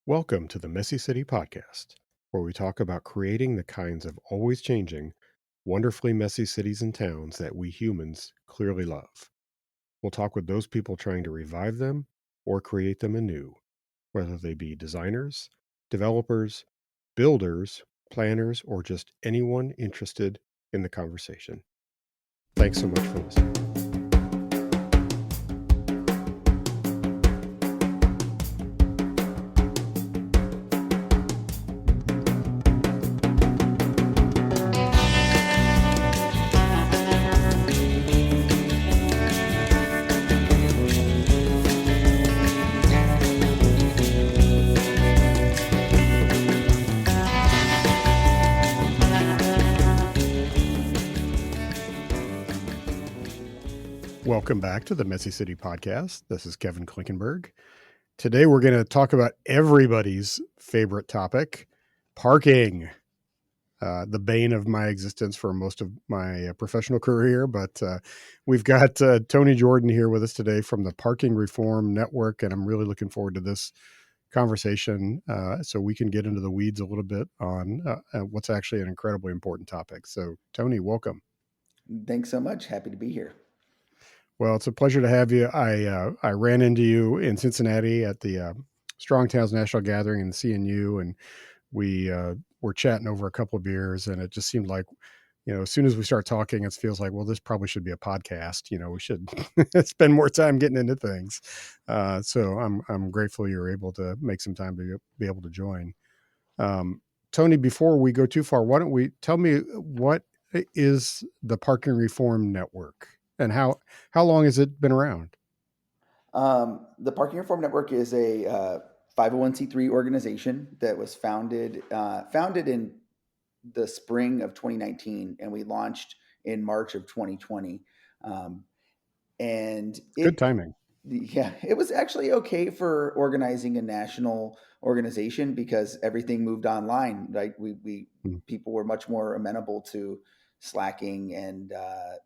Welcome to the Missy City podcast, where we talk about creating the kinds of always changing, wonderfully messy cities and towns that we humans clearly love. We'll talk with those people trying to revive them or create them anew, whether they be designers, developers, builders, planners, or just anyone interested in the conversation. Thanks so much for listening. Welcome back to the Messy City podcast. This is Kevin Klinkenberg. Today we're going to talk about everybody's favorite topic, parking. The bane of my existence for most of my professional career. But we've got Tony Jordan here with us today from the Parking Reform Network, and I'm really looking forward to this conversation so we can get into the weeds a little bit on what's actually an incredibly important topic. So, Tony, welcome. Thanks so much. Happy to be here. Well, it's a pleasure to have you. I ran into you in Cincinnati at the Strong Towns National Gathering in the CNU, and we were chatting over a couple of beers, and it just seemed like, as soon as we start talking, it feels like, well, this probably should be a podcast. We should spend more time getting into things. So I'm grateful you're able to make some time to be able to join. Tony, before we go too far, why don't we tell me what is the Parking Reform Network? And how long has it been around? The Parking Reform Network is a 501c3 organization that was founded in the spring of 2019, and we launched in March of 2020. And Good timing. Yeah, it was actually okay for organizing a national organization because everything moved online. Right, people were much more amenable to slacking and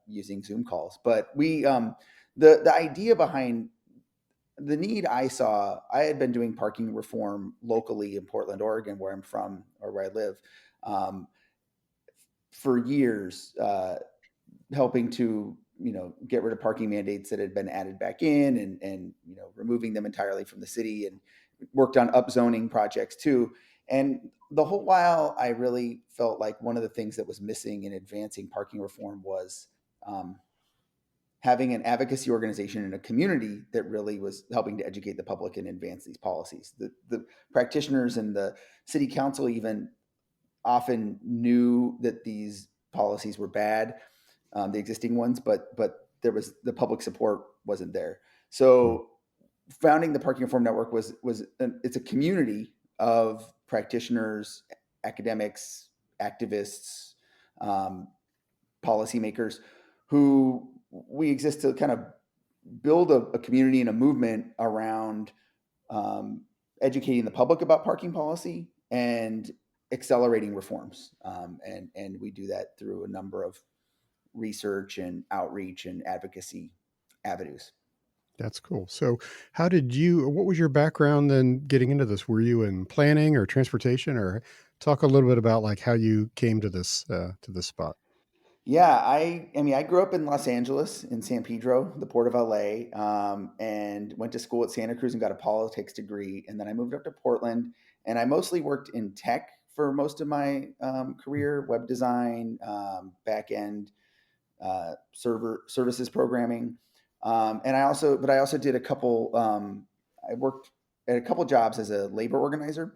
using Zoom calls. But the idea behind the need I saw, I had been doing parking reform locally in Portland, Oregon, where I'm from or where I live, for years, helping to get rid of parking mandates that had been added back in and removing them entirely from the city, and worked on upzoning projects too. And the whole while, I really felt like one of the things that was missing in advancing parking reform was having an advocacy organization in a community that really was helping to educate the public and advance these policies. The practitioners and the city council even often knew that these policies were bad, the existing ones, but there was the public support wasn't there. So founding the Parking Reform Network it's a community of practitioners, academics, activists, policymakers who we exist to kind of build a community and a movement around educating the public about parking policy and accelerating reforms. And we do that through a number of research and outreach and advocacy avenues. That's cool. So what was your background then getting into this? Were you in planning or transportation, or talk a little bit about like how you came to this spot? Yeah, I grew up in Los Angeles, in San Pedro, the port of LA, and went to school at Santa Cruz and got a politics degree. And then I moved up to Portland, and I mostly worked in tech for most of my career: web design, back end, services programming, and I also did a couple. I worked at a couple jobs as a labor organizer.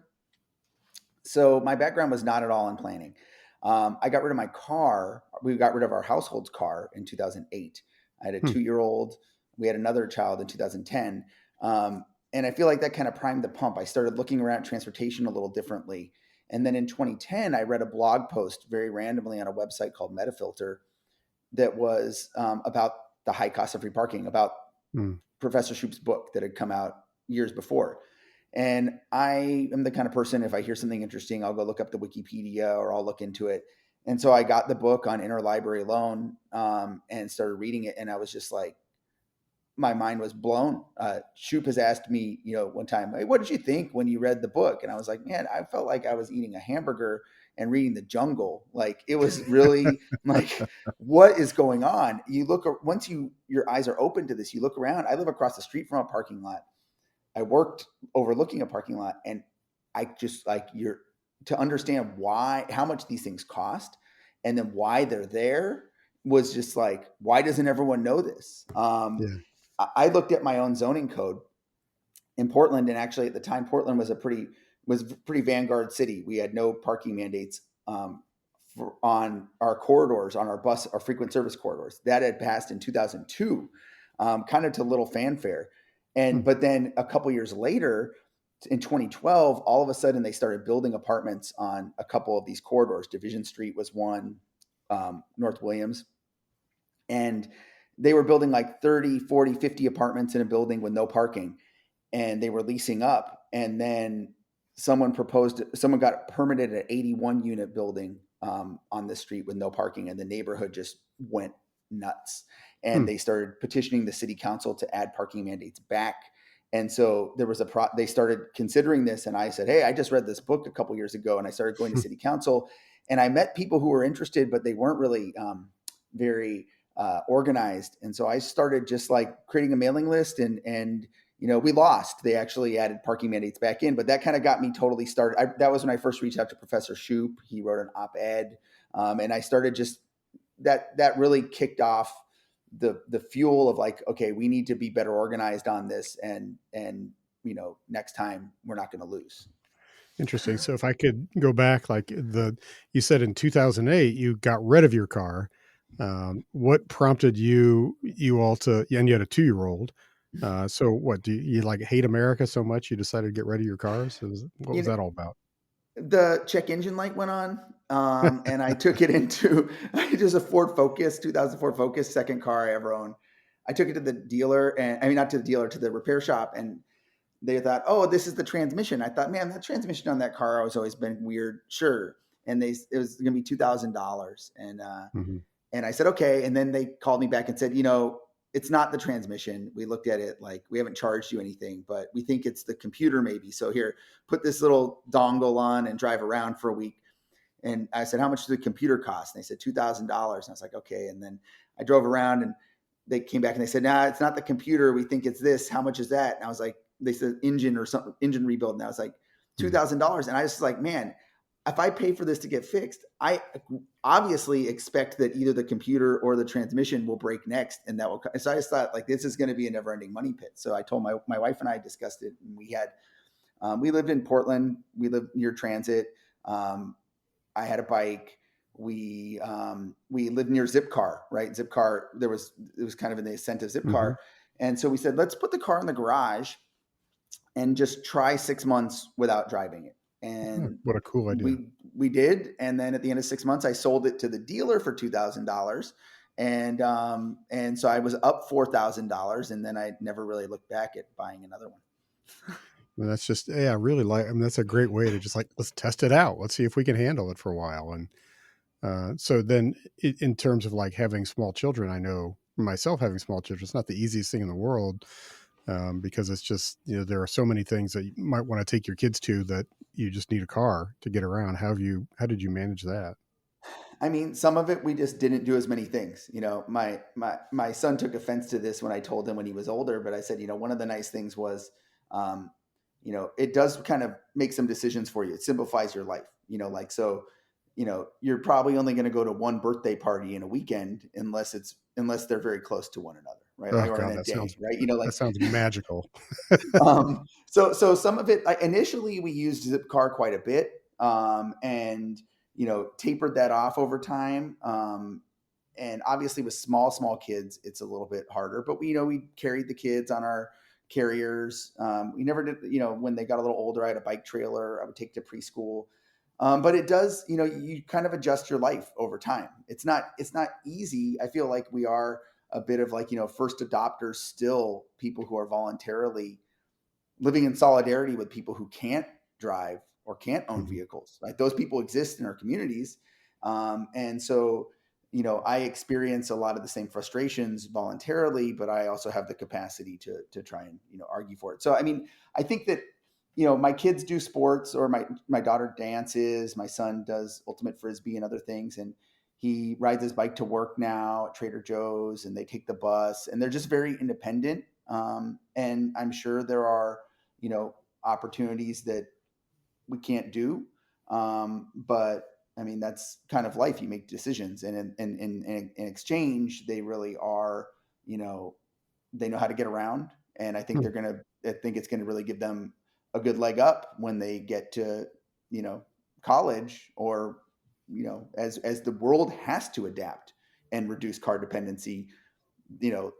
So my background was not at all in planning. I got rid of my car. We got rid of our household's car in 2008. I had a 2-year-old. We had another child in 2010. And I feel like that kind of primed the pump. I started looking around transportation a little differently. And then in 2010, I read a blog post very randomly on a website called Metafilter that was about the high cost of free parking, about Professor Shoup's book that had come out years before. And I am the kind of person, if I hear something interesting, I'll go look up the Wikipedia or I'll look into it. And so I got the book on interlibrary loan and started reading it. And I was just like, my mind was blown. Shoop has asked me, one time, hey, what did you think when you read the book? And I was like, man, I felt like I was eating a hamburger and reading The Jungle. Like it was really like, what is going on? You look once your eyes are open to this. You look around. I live across the street from a parking lot. I worked overlooking a parking lot, and I just like you're to understand why how much these things cost, and then why they're there was just like, why doesn't everyone know this? Yeah. I looked at my own zoning code in Portland, and actually at the time, Portland was pretty vanguard city. We had no parking mandates on our corridors, on our frequent service corridors. That had passed in 2002, kind of to little fanfare. Hmm. But then a couple years later, in 2012, all of a sudden they started building apartments on a couple of these corridors. Division Street was one, North Williams, and they were building like 30, 40, 50 apartments in a building with no parking, and they were leasing up. And then someone got permitted an 81 unit building on the street with no parking, and the neighborhood just went nuts. Hmm. And they started petitioning the city council to add parking mandates back. And so there was they started considering this. And I said, hey, I just read this book a couple years ago, and I started going to city council, and I met people who were interested, but they weren't really very organized. And so I started just like creating a mailing list, and we lost. They actually added parking mandates back in, but that kind of got me totally started. That was when I first reached out to Professor Shoop. He wrote an op-ed, and I started just that really kicked off the fuel of like, okay, we need to be better organized on this, and next time we're not going to lose. Interesting. So if I could go back, like you said in 2008, you got rid of your car. What prompted you all to, and you had a 2-year-old. So what do you like hate America so much you decided to get rid of your cars? What You was know, that all about? the check engine light went on, and I took it into it was a Ford Focus, 2004 Focus, second car I ever owned. I took it to the dealer, and I mean not to the dealer, to the repair shop, and they thought, oh, this is the transmission. I thought, man, that transmission on that car has always been weird. Sure, and it was going to be $2,000, Hmm. and I said, okay. And then they called me back and said, it's not the transmission. We looked at it, like, we haven't charged you anything, but we think it's the computer maybe. So here, put this little dongle on and drive around for a week. And I said, how much does the computer cost? And they said, $2,000. And I was like, okay. And then I drove around, and they came back and they said, nah, it's not the computer. We think it's this. How much is that? And I was like, they said engine or something, engine rebuild. And I was like, $2,000. And I was like, man, if I pay for this to get fixed, I obviously expect that either the computer or the transmission will break next, and that will. So I just thought, like, this is going to be a never-ending money pit. So I told my wife, and I discussed it, and we lived in Portland. We lived near transit. I had a bike. We lived near Zipcar, right? Zipcar. It was kind of in the ascent of Hmm. Zipcar, and so we said, let's put the car in the garage and just try 6 months without driving it. And What a cool idea. we did, and then at the end of 6 months, I sold it to the dealer for $2,000, and so I was up $4,000, and then I never really looked back at buying another one. And that's just, yeah, I really like, I mean, that's a great way to just like, let's test it out. Let's see if we can handle it for a while. And so then in terms of like having small children, I know myself having small children, it's not the easiest thing in the world, because it's just, there are so many things that you might want to take your kids to that you just need a car to get around. How did you manage that? I mean, some of it we just didn't do as many things. My son took offense to this when I told him when he was older, but I said, one of the nice things was, um, it does kind of make some decisions for you. It simplifies your life. Like so, you're probably only going to go to one birthday party in a weekend unless they're very close to one another, right? Oh Like, or in God, a day, right? that sounds magical. So some of it, initially we used Zipcar quite a bit, and tapered that off over time. And obviously with small kids, it's a little bit harder. But we carried the kids on our carriers. We never did. When they got a little older, I had a bike trailer I would take to preschool. But it does, you kind of adjust your life over time. It's not easy. I feel like we are a bit of like, first adopters, still people who are voluntarily living in solidarity with people who can't drive or can't own Mhm. vehicles. Right, those people exist in our communities, and so I experience a lot of the same frustrations voluntarily, but I also have the capacity to try and, argue for it. So, I mean, I think that, my kids do sports, or my daughter dances, my son does ultimate frisbee and other things. And he rides his bike to work now at Trader Joe's, and they take the bus, and they're just very independent. And I'm sure there are, opportunities that we can't do. But I mean, that's kind of life. You make decisions, and in exchange, they really are, they know how to get around. And I think it's gonna really give them a good leg up when they get to, you know, college, or, as the world has to adapt and reduce car dependency, you know,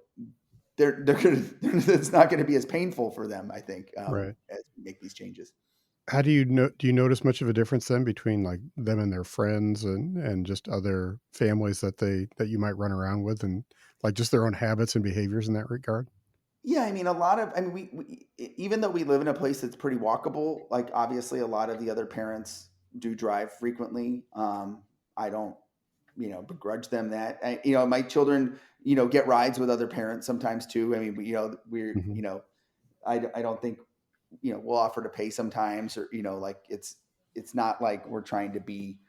they're gonna, it's not gonna be as painful for them, I think, Right. as we make these changes. How do you notice much of a difference then between, like, them and their friends and just other families that you might run around with and, like, just their own habits and behaviors in that regard? Yeah, I mean, I mean, even though we live in a place that's pretty walkable, like, obviously a lot of the other parents do drive frequently. I don't, begrudge them that. My children, get rides with other parents sometimes too. I mean, Mhm. I don't think, we'll offer to pay sometimes, or, like, it's not like we're trying to be,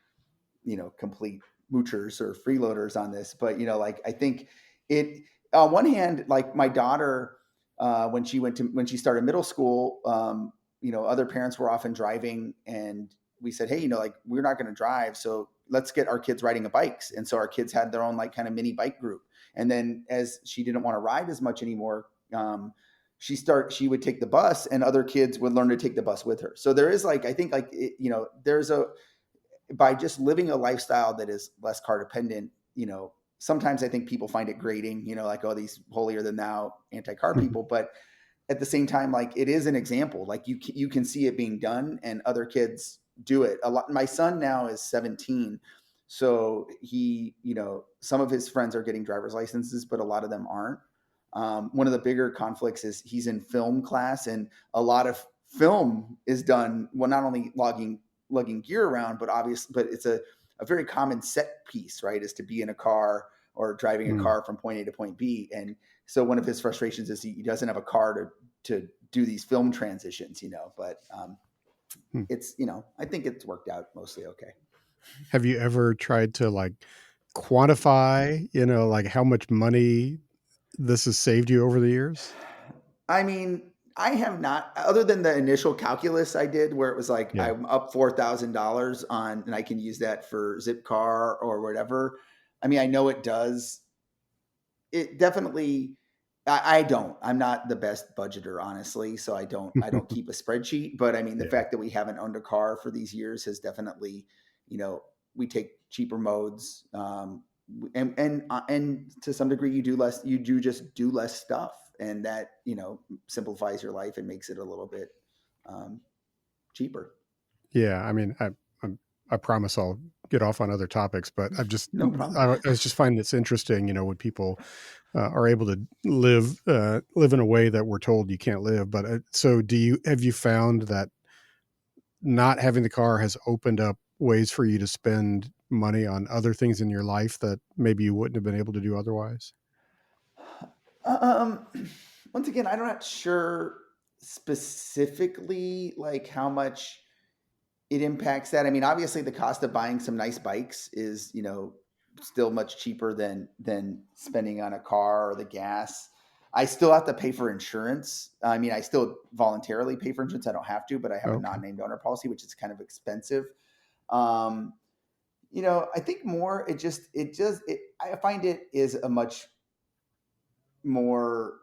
complete moochers or freeloaders on this. But, like, I think it, on one hand, like my daughter, when she started middle school, other parents were often driving, and we said, hey, like, we're not going to drive, so let's get our kids riding bikes. And so our kids had their own, like, kind of mini bike group. And then as she didn't want to ride as much anymore, she would take the bus, and other kids would learn to take the bus with her. So there is, like, I think, like, there's a, by just living a lifestyle that is less car dependent, sometimes I think people find it grating, like, oh, these holier than thou anti-car people. But at the same time, like, it is an example, like, you can see it being done, and other kids do it a lot. My son now is 17, so he, some of his friends are getting driver's licenses, but a lot of them aren't. One of the bigger conflicts is he's in film class, and a lot of film is done, well, not only lugging gear around, but it's a very common set piece, right? Is to be in a car or driving a Mm. car from point A to point B. And so one of his frustrations is he doesn't have a car to do these film transitions, but Hmm. it's, I think it's worked out mostly okay. Have you ever tried to, like, quantify, like, how much money this has saved you over the years? I mean, I have not, other than the initial calculus I did, where it was like Yeah. I'm up $4,000 on, and I can use that for Zipcar or whatever. I mean, I know it does. It definitely. I don't. I'm not the best budgeter, honestly, so I don't keep a spreadsheet. But I mean, the Yeah. fact that we haven't owned a car for these years has definitely, we take cheaper modes, and to some degree, you do less. You do just do less stuff, and that, simplifies your life and makes it a little bit, um, cheaper. Yeah, I mean, I promise I'll get off on other topics, but No problem. I was just finding this interesting, when people, are able to live in a way that we're told you can't live. But, so have you found that not having the car has opened up ways for you to spend money on other things in your life that maybe you wouldn't have been able to do otherwise? Um, Once again, I'm not sure specifically, like, how much it impacts that. I mean, obviously, the cost of buying some nice bikes is, still much cheaper than spending on a car or the gas. I still have to pay for insurance. I mean, I still voluntarily pay for insurance. I don't have to, but I have a Okay. non-named owner policy, which is kind of expensive. Um, I think more, I find it is a much more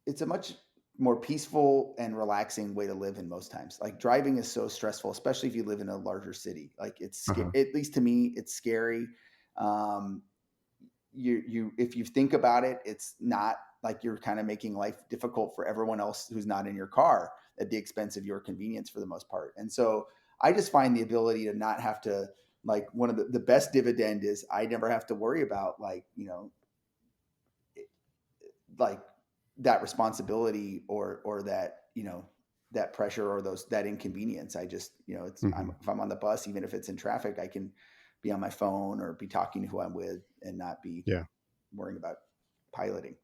it's a much more peaceful and relaxing way to live in most times. Like, driving is so stressful, especially if you live in a larger city. Like, Uh-huh. at least to me, it's scary. Um, if you think about it, it's not like you're kind of making life difficult for everyone else who's not in your car at the expense of your convenience for the most part. And so I just find the ability to not have to, like, one of the best dividend is I never have to worry about, like, like that responsibility, or that, that pressure, or that inconvenience. I just, it's, Mhm. if I'm on the bus, even if it's in traffic, I can be on my phone or be talking to who I'm with and not be Yeah. worrying about piloting.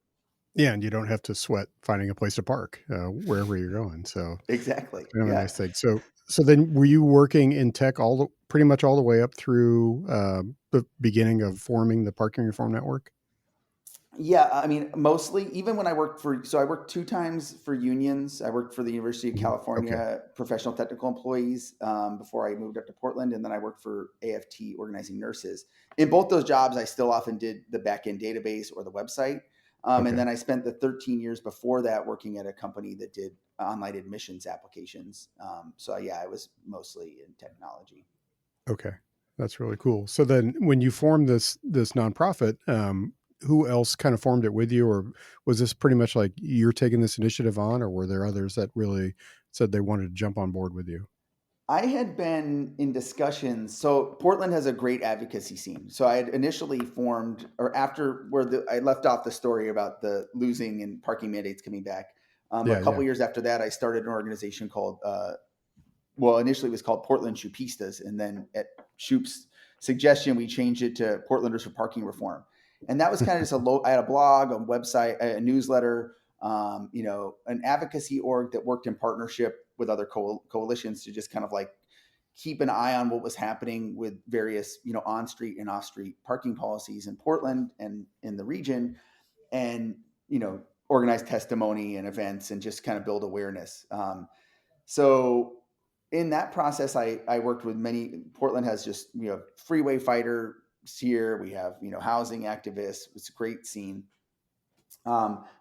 Yeah, and you don't have to sweat finding a place to park, wherever you're going, so Exactly. it's kind of a Yeah. nice thing. So then were you working in tech pretty much all the way up through, the beginning of forming the parking reform network? Yeah, I mean, mostly, even when I worked so I worked two times for unions. I worked for the University of Mhm. Okay, California professional technical employees before I moved up to Portland. And then I worked for AFT organizing nurses. In both those jobs, I still often did the back end database or the website. And okay, then I spent the 13 years before that working at a company that did online admissions applications. So yeah, I was mostly in technology. okay. That's really cool. So then when you formed this nonprofit, who else kind of formed it with you, or was this pretty much like you're taking this initiative on, or were there others that really said they wanted to jump on board with you? I had been in discussions. So Portland has a great advocacy scene. So I had initially formed, or after where I left off the story about the losing and parking mandates coming back. A Yeah, couple yeah. years after that, I started an organization called, well, initially it was called Portland Shoopistas, and then at Shoop's suggestion, we changed it to Portlanders for Parking Reform. And that was kind of just I had a blog, a website, a newsletter, an advocacy org that worked in partnership with other coalitions to just kind of like keep an eye on what was happening with various, on street and off street parking policies in Portland and in the region, and, organize testimony and events and just kind of build awareness. So in that process, I worked with many. Portland has just, freeway fighters here. We have, housing activists. It's a great scene.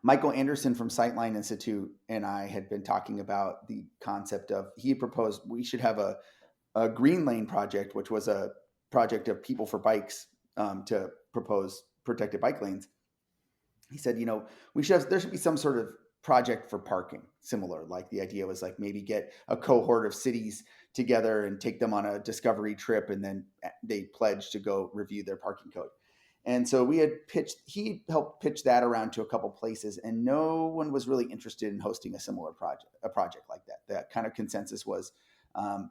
Michael Anderson from Sightline Institute and I had been talking about the concept of, he had proposed we should have a green lane project, which was a project of people for bikes, to propose protected bike lanes. He said, there should be some sort of project for parking similar. Like the idea was like maybe get a cohort of cities together and take them on a discovery trip, and then they pledge to go review their parking code. And so he helped pitch that around to a couple places, and no one was really interested in hosting a project like that. That kind of consensus was,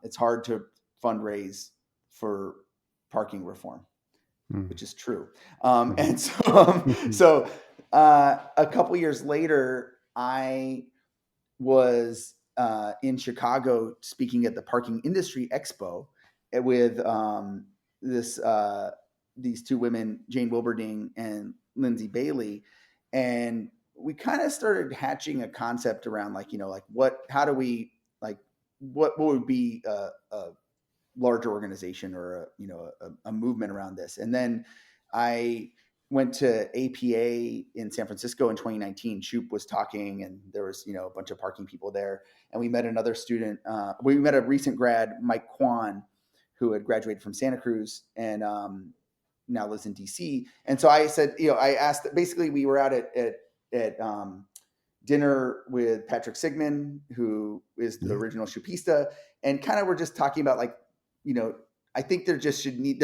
it's hard to fundraise for parking reform, Mhm, which is true. mhm. And so, a couple years later, I was in Chicago speaking at the Parking Industry Expo with this these two women, Jane Wilberding and Lindsay Bailey, and we kind of started hatching a concept around like, like how do we like what would be a larger organization or a movement around this. And then I went to APA in San Francisco in 2019. Shoop was talking, and there was a bunch of parking people there, and we met another student. We met a recent grad, Mike Kwan, who had graduated from Santa Cruz and now lives in DC. And so I said, I asked. Basically, we were out at dinner with Patrick Sigmund, who is the Yeah. original Chupista, and kind of we're just talking about like, you know, I think there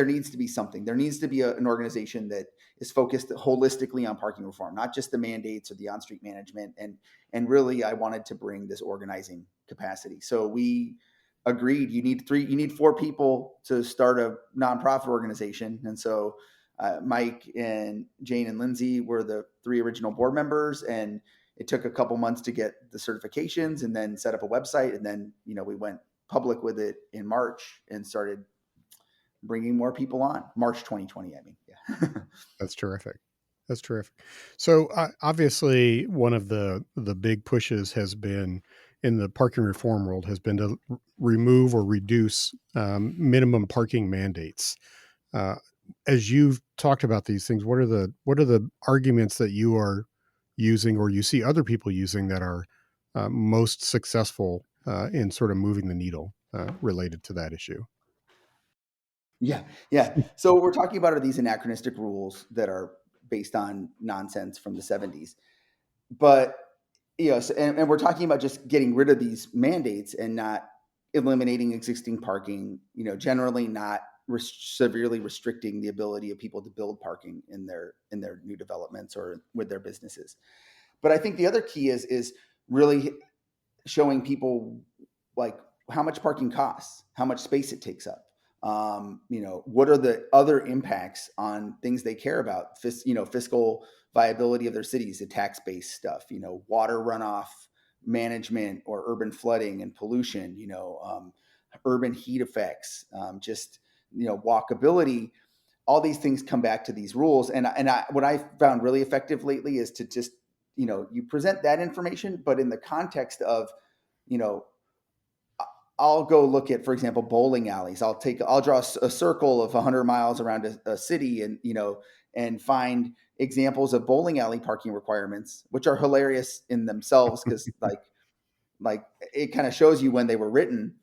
needs to be something. There needs to be an organization that is focused holistically on parking reform, not just the mandates or the on-street management. And really, I wanted to bring this organizing capacity. So we agreed you need four people to start a nonprofit organization. And so Mike and Jane and Lindsay were the three original board members, and it took a couple months to get the certifications and then set up a website. And then, we went public with it in March and started bringing more people on. March 2020, I mean. Yeah. That's terrific. That's terrific. So, obviously, one of the big pushes has been in the parking reform world has been to remove or reduce minimum parking mandates. Uh, as you've talked about these things, what are the arguments that you are using or you see other people using that are most successful in sort of moving the needle related to that issue? Yeah. Yeah. So what we're talking about are these anachronistic rules that are based on nonsense from the 70s. But, and we're talking about just getting rid of these mandates and not eliminating existing parking, generally not severely restricting the ability of people to build parking in their new developments or with their businesses. But I think the other key is really showing people like how much parking costs, how much space it takes up. What are the other impacts on things they care about? Fiscal viability of their cities, the tax-based stuff, water runoff management or urban flooding and pollution, urban heat effects, just, walkability. All these things come back to these rules. What I found really effective lately is to just, you present that information, but in the context of, you know, I'll go look at, for example, bowling alleys. I'll draw a circle of 100 miles around a city, and find examples of bowling alley parking requirements, which are hilarious in themselves because like it kind of shows you when they were written.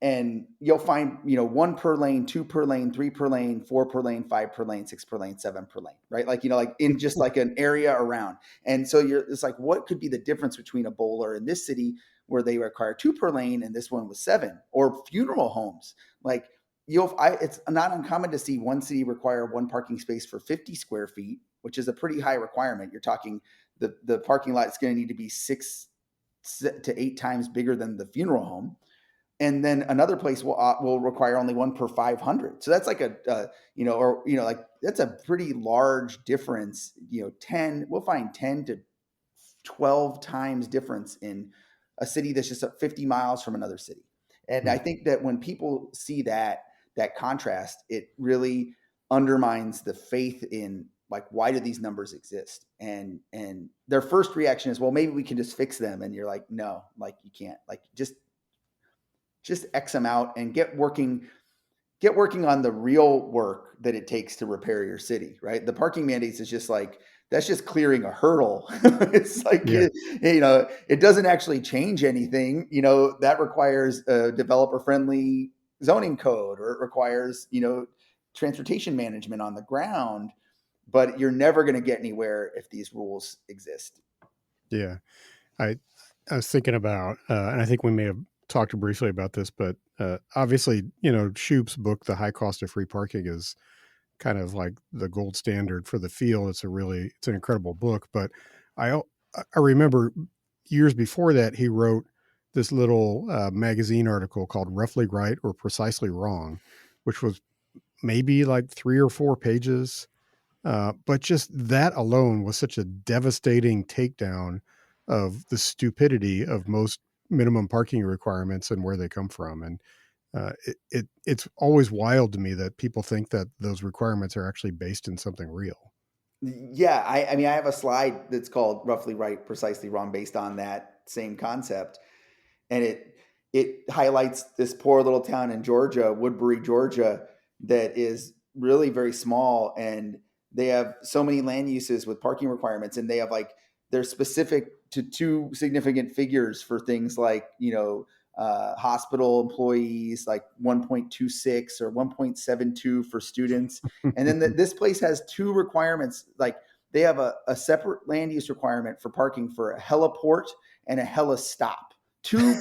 And you'll find, one per lane, two per lane, three per lane, four per lane, five per lane, six per lane, seven per lane, right? Like, like in just like an area around. And so it's like, what could be the difference between a bowler in this city where they require two per lane and this one was seven, or funeral homes? Like, it's not uncommon to see one city require one parking space for 50 square feet, which is a pretty high requirement. You're talking the parking lot is going to need to be 6 to 8 times bigger than the funeral home. And then another place will require only one per 500. So that's like that's a pretty large difference. we'll find 10 to 12 times difference in a city that's just 50 miles from another city. And I think that when people see that contrast, it really undermines the faith in, like, why do these numbers exist? And their first reaction is, well, maybe we can just fix them. And you're like, no, like, you can't. Like, just X them out and get working on the real work that it takes to repair your city, right? The parking mandates is just like, that's just clearing a hurdle. It's like, Yeah. it doesn't actually change anything. That requires a developer friendly zoning code, or it requires, transportation management on the ground, but you're never going to get anywhere if these rules exist. Yeah. I I was thinking about, and I think we may have talked briefly about this, but obviously, Shoup's book, The High Cost of Free Parking, is kind of like the gold standard for the field. It's an incredible book. But I I remember years before that he wrote this little magazine article called "Roughly Right or Precisely Wrong," which was maybe like 3 or 4 pages, but just that alone was such a devastating takedown of the stupidity of most minimum parking requirements and where they come from. And it's always wild to me that people think that those requirements are actually based in something real. Yeah, I mean, I have a slide that's called "Roughly Right, Precisely Wrong," based on that same concept, and it highlights this poor little town in Georgia, Woodbury, Georgia, that is really very small, and they have so many land uses with parking requirements, and they have, like, they're specific to two significant figures for things like, hospital employees, like 1.26 or 1.72 for students. And then this place has two requirements. Like, they have a separate land use requirement for parking for a heliport and a helistop. Two,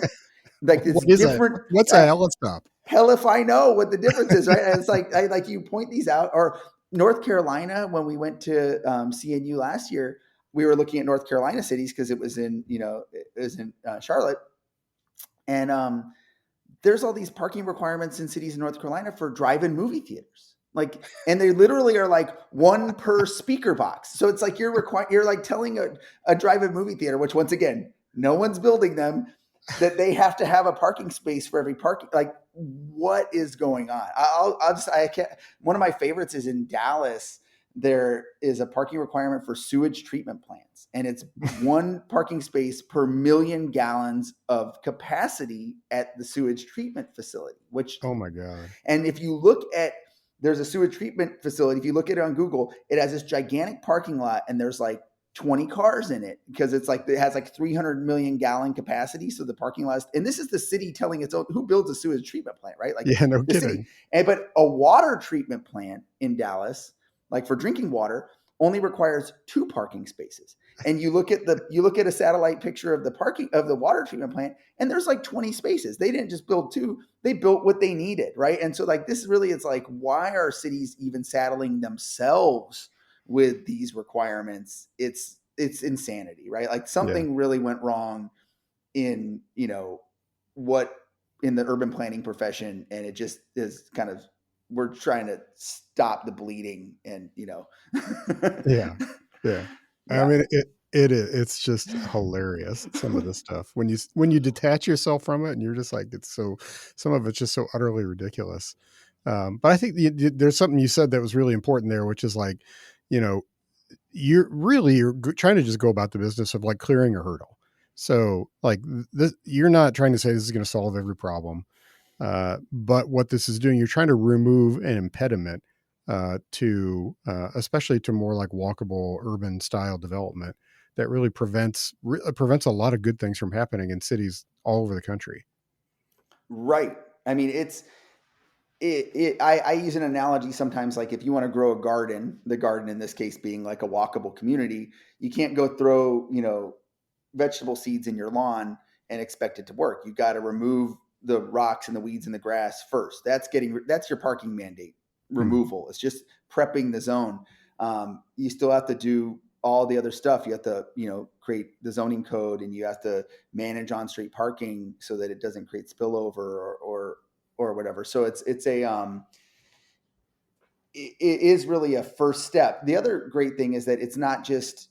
like, it's What is that? different. What's a helistop? Hell if I know what the difference is, right? And it's like, like, you point these out. Or North Carolina, when we went to CNU last year, we were looking at North Carolina cities because it was in Charlotte, and there's all these parking requirements in cities in North Carolina for drive-in movie theaters. Like, and they literally are like one per speaker box. So it's like you're like telling a drive-in movie theater, which, once again, no one's building them, that they have to have a parking space for every parking. Like, what is going on? I can't. One of my favorites is in Dallas. There is a parking requirement for sewage treatment plants, and it's one parking space per million gallons of capacity at the sewage treatment facility. Oh my god! And if you look at, there's a sewage treatment facility. If you look at it on Google, it has this gigantic parking lot, and there's like 20 cars in it, because it has like 300 million gallon capacity. So the parking lot, and this is the city telling its own, who builds a sewage treatment plant, right? Like, Yeah, no the city. kidding. But a water treatment plant in Dallas, like for drinking water, only requires 2 parking spaces. And you look at a satellite picture of the water treatment plant, and there's like 20 spaces. They didn't just build 2, they built what they needed, right? And so, like, this really is like, why are cities even saddling themselves with these requirements? It's insanity, right? Like, Yeah, something really went wrong in, what in the urban planning profession, and it just is kind of, we're trying to stop the bleeding, and Yeah. Yeah. I yeah. mean, it's just hilarious, some of the stuff. When you detach yourself from it and you're just like, it's so some of it's just so utterly ridiculous. But I think there's something you said that was really important there, which is like, you know, you're trying to just go about the business of like clearing a hurdle. So like this, you're not trying to say this is going to solve every problem. But what this is doing, you're trying to remove an impediment to, especially to more like walkable urban style development that really prevents a lot of good things from happening in cities all over the country. Right. I mean, I use an analogy sometimes, like if you want to grow a garden, the garden in this case being like a walkable community, you can't go throw, vegetable seeds in your lawn and expect it to work. You got to remove the rocks and the weeds and the grass first. That's your parking mandate Mhm. removal. It's just prepping the zone. You still have to do all the other stuff. You have to, create the zoning code, and you have to manage on-street parking so that it doesn't create spillover or whatever. So it is really a first step. The other great thing is that it's not just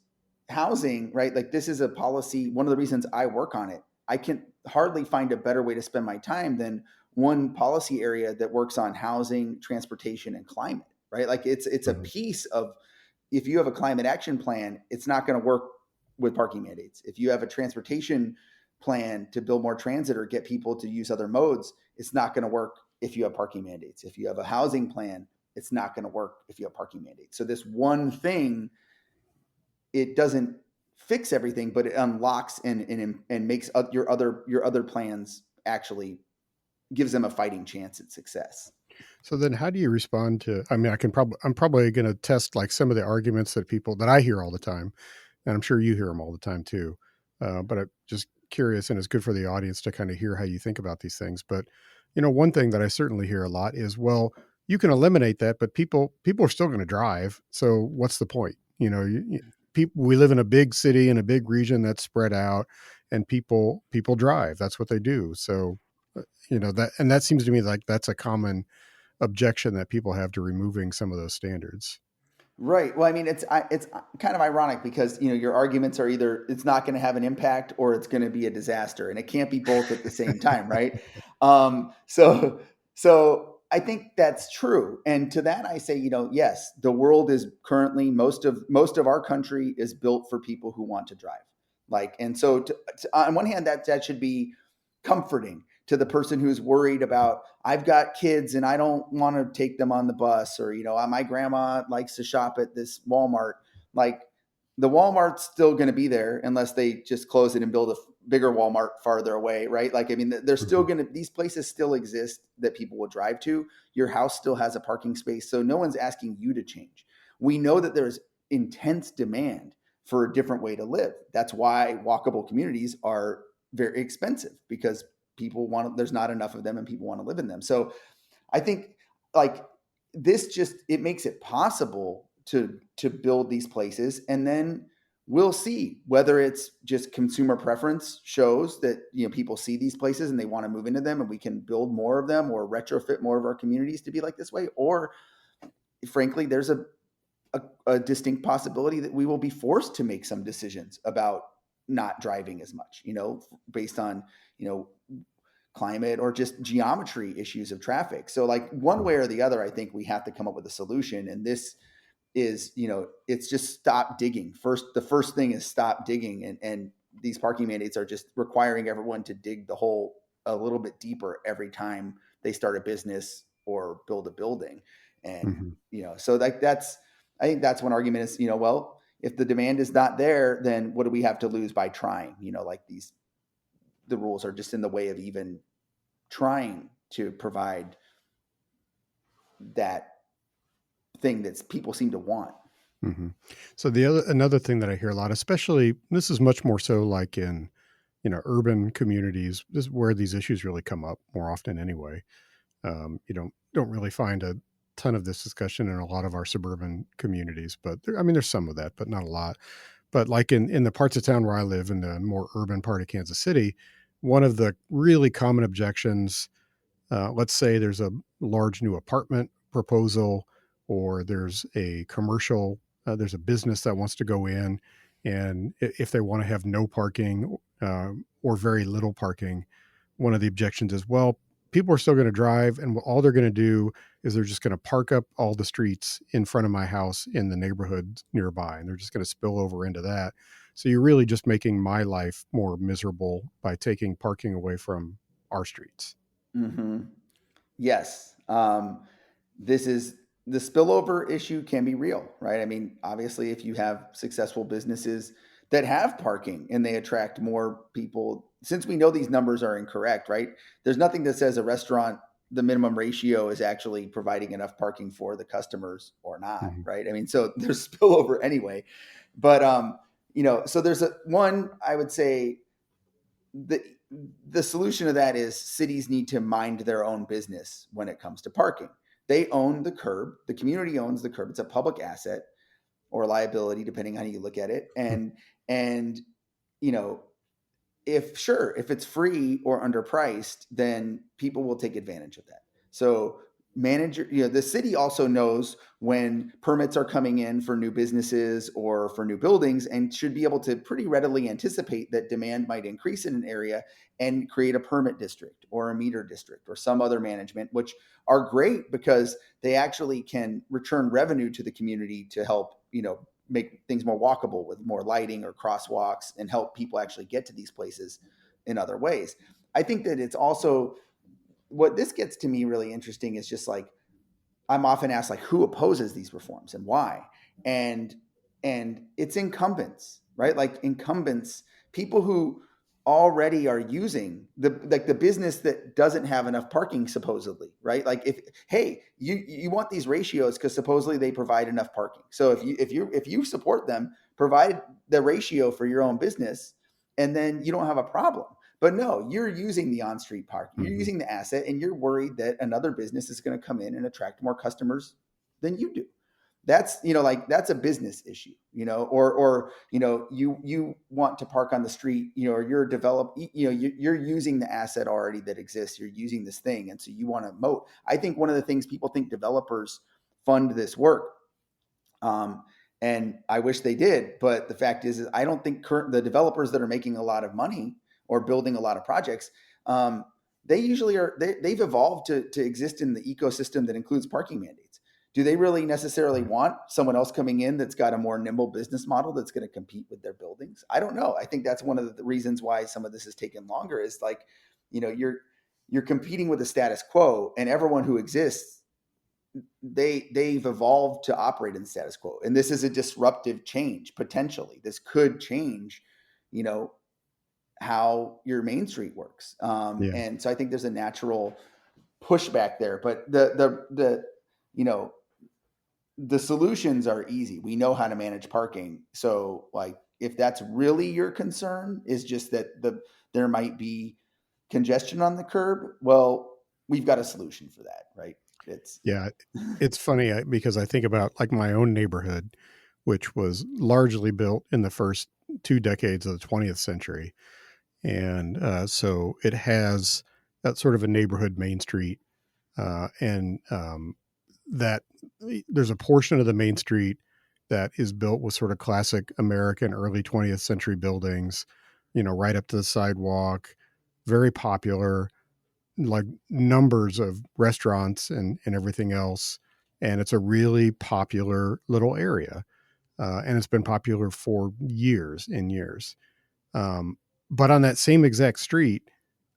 housing, right? Like, this is a policy. One of the reasons I work on it, I can hardly find a better way to spend my time than one policy area that works on housing, transportation, and climate, right? Like, it's a Mhm. piece of, if you have a climate action plan, it's not going to work with parking mandates. If you have a transportation plan to build more transit or get people to use other modes, it's not going to work if you have parking mandates. If you have a housing plan, it's not going to work if you have parking mandates. So this one thing, it doesn't fix everything, but it unlocks and makes your other plans, actually gives them a fighting chance at success. So then how do you respond to, I mean, I'm probably going to test like some of the arguments that people that I hear all the time, and I'm sure you hear them all the time too. But I'm just curious, and it's good for the audience to kind of hear how you think about these things. But one thing that I certainly hear a lot is, well, you can eliminate that, but people are still going to drive. So what's the point? People, we live in a big city in a big region that's spread out, and people drive. That's what they do. So that seems to me like that's a common objection that people have to removing some of those standards. Right. Well, I mean, it's kind of ironic because your arguments are either it's not going to have an impact or it's going to be a disaster, and it can't be both at the same time, right? So I think that's true, and to that I say, yes, the world is currently, most of our country is built for people who want to drive, like, and so on one hand, that should be comforting to the person who's worried about, I've got kids and I don't want to take them on the bus, or my grandma likes to shop at this Walmart. Like, the Walmart's still going to be there unless they just close it and build a bigger Walmart farther away, right? Like, I mean, they're still Mhm. going to, these places still exist that people will drive to. Your house still has a parking space, so no one's asking you to change. We know that there's intense demand for a different way to live. That's why walkable communities are very expensive, because there's not enough of them and people want to live in them. So I think, like, this just, it makes it possible to build these places, and then we'll see whether it's just consumer preference shows that people see these places and they want to move into them, and we can build more of them or retrofit more of our communities to be like this way, or frankly there's a distinct possibility that we will be forced to make some decisions about not driving as much, based on you know climate or just geometry issues of traffic. So, like, one way or the other, I think we have to come up with a solution. And this is, it's just stop digging. The first thing is stop digging. And these parking mandates are just requiring everyone to dig the hole a little bit deeper every time they start a business or build a building. And, Mhm. so like I think that's one argument is, well, if the demand is not there, then what do we have to lose by trying? Like, the rules are just in the way of even trying to provide that thing that people seem to want. Mhm. So another thing that I hear a lot, especially this is much more so like in, urban communities, this is where these issues really come up more often anyway. You don't really find a ton of this discussion in a lot of our suburban communities, but I mean, there's some of that, but not a lot. But like in the parts of town where I live, in the more urban part of Kansas City, one of the really common objections, let's say there's a large new apartment proposal, or there's a commercial, there's a business that wants to go in, and if they want to have no parking, or very little parking, one of the objections is, well, people are still going to drive, and all they're going to do is they're just going to park up all the streets in front of my house in the neighborhood nearby, and they're just going to spill over into that. So you're really just making my life more miserable by taking parking away from our streets. Hmm. Yes. This is the spillover issue can be real, right? I mean, obviously, if you have successful businesses that have parking and they attract more people, since we know these numbers are incorrect, right? There's nothing that says a restaurant, the minimum ratio is actually providing enough parking for the customers or not, Mhm. right? I mean, so there's spillover anyway. But so there's a one, I would say the the solution to that is cities need to mind their own business when it comes to parking. They own the curb. The community owns the curb. It's a public asset or liability, depending on how you look at it. And you know, if it's free or underpriced, then people will take advantage of that. So manager, the city also knows when permits are coming in for new businesses or for new buildings, and should be able to pretty readily anticipate that demand might increase in an area and create a permit district or a meter district or some other management, which are great because they actually can return revenue to the community to help make things more walkable with more lighting or crosswalks and help people actually get to these places in other ways. I think that it's also what this gets to me really interesting is just like I'm often asked like who opposes these reforms and why. And it's incumbents, right? Like incumbents, people who already are using the business that doesn't have enough parking supposedly, right? Like if hey, you want these ratios because supposedly they provide enough parking. So if you support them, provide the ratio for your own business, and then you don't have a problem. But no, you're using the on-street parking. You're Mhm. using the asset, and you're worried that another business is going to come in and attract more customers than you do. That's like that's a business issue, or you want to park on the street, or you're develop, you're using the asset already that exists. You're using this thing, and so you want to moat. I think one of the things people think developers fund this work. Um, and I wish they did, but the fact is I don't think the developers that are making a lot of money or building a lot of projects, they usually they've evolved to exist in the ecosystem that includes parking mandates. Do they really necessarily Right. want someone else coming in that's got a more nimble business model that's going to compete with their buildings? I don't know. I think that's one of the reasons why some of this has taken longer is like, you're competing with the status quo, and everyone who exists they've evolved to operate in the status quo, and this is a disruptive change. Potentially this could change you know how your main street works, Yeah. and so I think there's a natural pushback there, but the you know the solutions are easy. We know how to manage parking, so like if that's really your concern is just that there might be congestion on the curb, well, we've got a solution for that, right? It's Yeah. It's funny, because I think about like my own neighborhood, which was largely built in the first 2 decades of the 20th century. And so it has that sort of a neighborhood main street. And that there's a portion of the main street that is built with sort of classic American early 20th century buildings, right up to the sidewalk, very popular, like numbers of restaurants and everything else. And it's a really popular little area. And it's been popular for years and years. Um, but on that same exact street,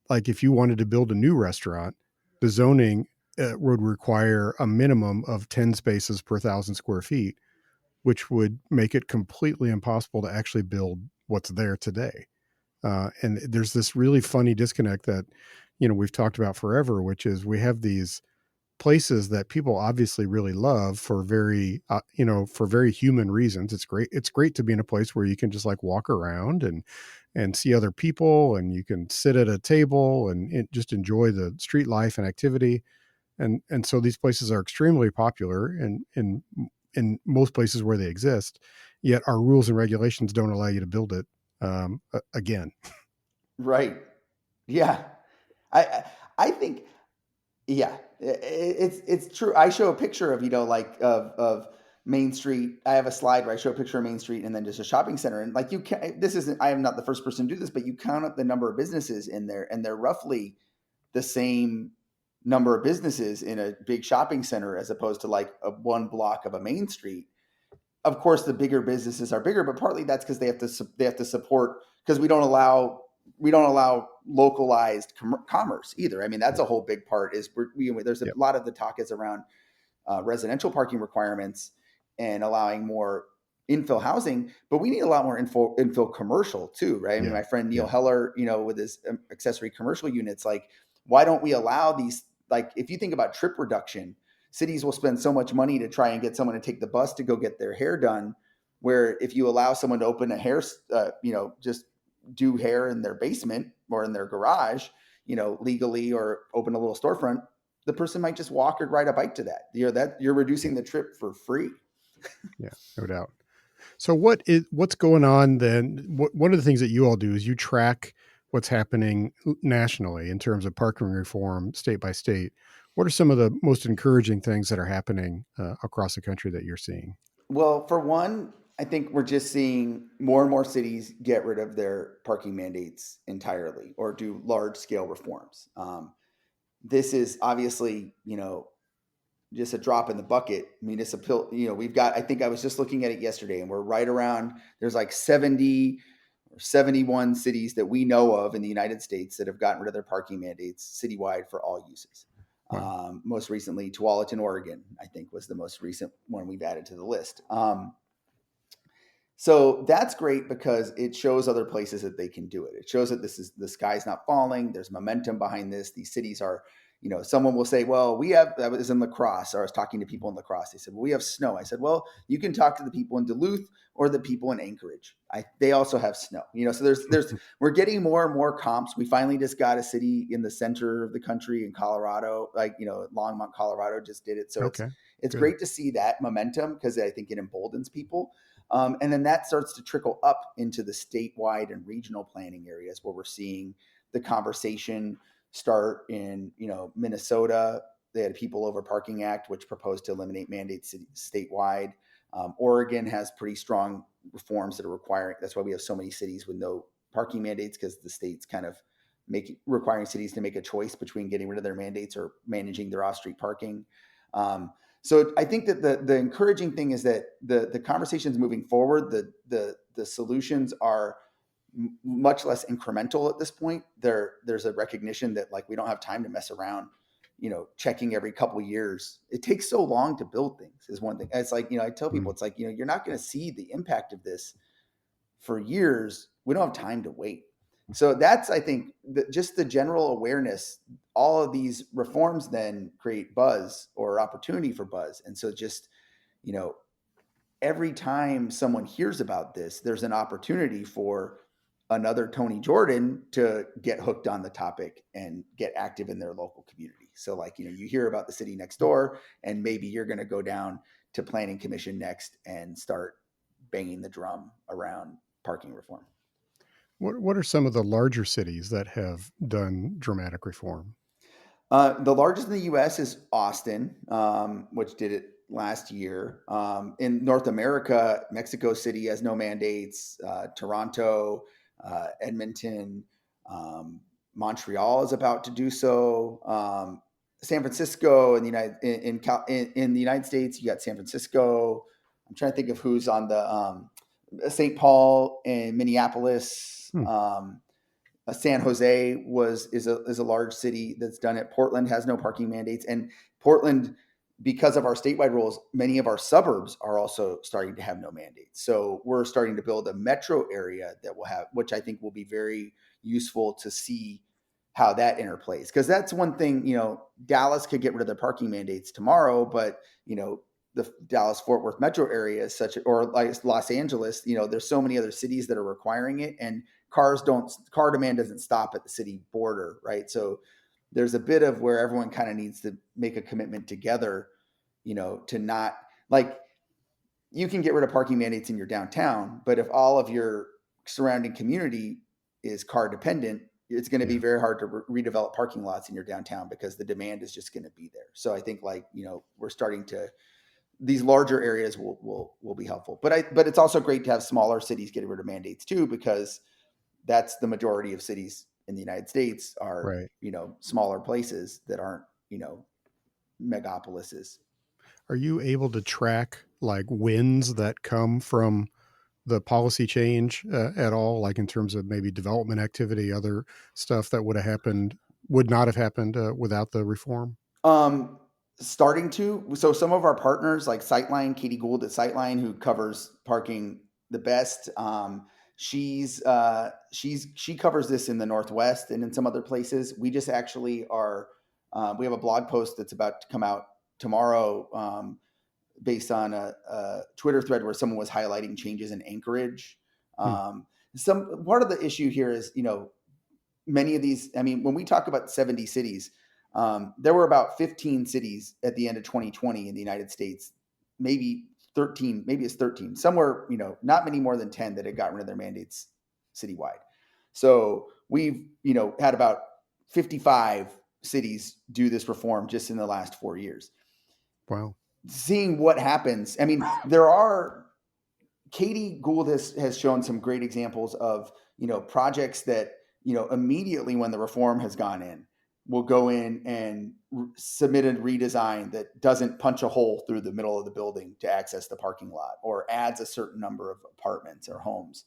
like if you wanted to build a new restaurant, the zoning would require a minimum of 10 spaces per 1,000 square feet, which would make it completely impossible to actually build what's there today. And there's this really funny disconnect that, we've talked about forever, which is we have these places that people obviously really love for for very human reasons. It's great to be in a place where you can just like walk around and see other people, and you can sit at a table and just enjoy the street life and activity. And so these places are extremely popular in most places where they exist, yet our rules and regulations don't allow you to build it again. right. Yeah. I think, yeah, it's true. I show a picture of, like, of Main Street. I have a slide where I show a picture of Main Street and then just a shopping center. And like, you can, this isn't, I am not the first person to do this, but you count up the number of businesses in there, and they're roughly the same number of businesses in a big shopping center as opposed to like a one block of a main street. Of course, the bigger businesses are bigger, but partly that's because they have to support, because we don't allow localized commerce either. I mean, that's a whole big part. Is there's a Yep. lot of the talk is around residential parking requirements and allowing more infill housing, but we need a lot more infill commercial too, right? I mean, Yeah. my friend Neil Yeah. Heller, with his accessory commercial units, like, why don't we allow these? Like, if you think about trip reduction, cities will spend so much money to try and get someone to take the bus to go get their hair done, where if you allow someone to open a hair, just do hair in their basement or in their garage, legally, or open a little storefront, the person might just walk or ride a bike to that. You're Yeah. reducing the trip for free. Yeah. No doubt. So what's going on then? One of the things that you all do is you track what's happening nationally in terms of parking reform state by state. What are some of the most encouraging things that are happening across the country that you're seeing? Well, for one, I think we're just seeing more and more cities get rid of their parking mandates entirely or do large scale reforms. This is obviously, just a drop in the bucket. Municipal, we've got, I think I was just looking at it yesterday, and we're right around, there's like 70 or 71 cities that we know of in the United States that have gotten rid of their parking mandates citywide for all uses. Wow. Most recently, Tualatin, Oregon, I think, was the most recent one we've added to the list. So that's great because it shows other places that they can do it. It shows that the sky's not falling. There's momentum behind this. These cities are, someone will say, well, I was in La Crosse, or I was talking to people in La Crosse. They said, well, we have snow. I said, well, you can talk to the people in Duluth or the people in Anchorage. They also have snow. So we're getting more and more comps. We finally just got a city in the center of the country in Colorado, like, Longmont, Colorado just did it. So it's, Okay. it's Good. great to see that momentum, because I think it emboldens people. And then that starts to trickle up into the statewide and regional planning areas, where we're seeing the conversation start in, Minnesota. They had a People Over Parking Act, which proposed to eliminate mandates statewide. Oregon has pretty strong reforms that are requiring. That's why we have so many cities with no parking mandates, because the state's kind of requiring cities to make a choice between getting rid of their mandates or managing their off-street parking. So I think that the encouraging thing is that the conversation's moving forward. The solutions are much less incremental at this point. There's a recognition that, like, we don't have time to mess around, checking every couple of years. It takes so long to build things, is one thing. It's like, I tell people, Mm. it's like, you're not going to see the impact of this for years. We don't have time to wait. So that's, I think, just the general awareness. All of these reforms then create buzz or opportunity for buzz. And so just, you know, every time someone hears about this, there's an opportunity for another Tony Jordan to get hooked on the topic and get active in their local community. So, like, you hear about the city next door, and maybe you're going to go down to planning commission next and start banging the drum around parking reform. What are some of the larger cities that have done dramatic reform? The largest in the U.S. is Austin, which did it last year. In North America, Mexico City has no mandates. Toronto, Edmonton, Montreal is about to do so. San Francisco in the United States, you got San Francisco. I'm trying to think of who's on the St. Paul and Minneapolis. Hmm. San Jose is a large city that's done it. Portland has no parking mandates, and Portland, because of our statewide rules, many of our suburbs are also starting to have no mandates. So we're starting to build a metro area that will have, which I think will be very useful to see how that interplays. Because that's one thing, Dallas could get rid of their parking mandates tomorrow, but the Dallas Fort Worth metro area is such, or like Los Angeles, there's so many other cities that are requiring it, and car demand doesn't stop at the city border, right? So there's a bit of where everyone kind of needs to make a commitment together, to not, like, you can get rid of parking mandates in your downtown, but if all of your surrounding community is car dependent, it's going to be Yeah. very hard to redevelop parking lots in your downtown because the demand is just going to be there. So I think like, we're starting to, these larger areas will be helpful. But it's also great to have smaller cities getting rid of mandates too, because that's the majority of cities in the United States are, Right. smaller places that aren't, megapolises. Are you able to track like wins that come from the policy change at all, like in terms of maybe development activity, other stuff that would not have happened without the reform? Um, Starting to. So some of our partners, like Sightline, Katie Gould at Sightline, who covers parking the best. She covers this in the Northwest and in some other places. We just actually are. We have a blog post that's about to come out tomorrow, based on a Twitter thread where someone was highlighting changes in Anchorage. Hmm. Some part of the issue here is, many of these, I mean, when we talk about 70 cities, there were about 15 cities at the end of 2020 in the United States, maybe 13, maybe it's 13, somewhere, not many more than 10 that had gotten rid of their mandates citywide. So we've, had about 55 cities do this reform just in the last 4 years. Wow. Seeing what happens, I mean, there are, Katie Gould has shown some great examples of, projects that, immediately when the reform has gone in, will go in and submit a redesign that doesn't punch a hole through the middle of the building to access the parking lot or adds a certain number of apartments or homes.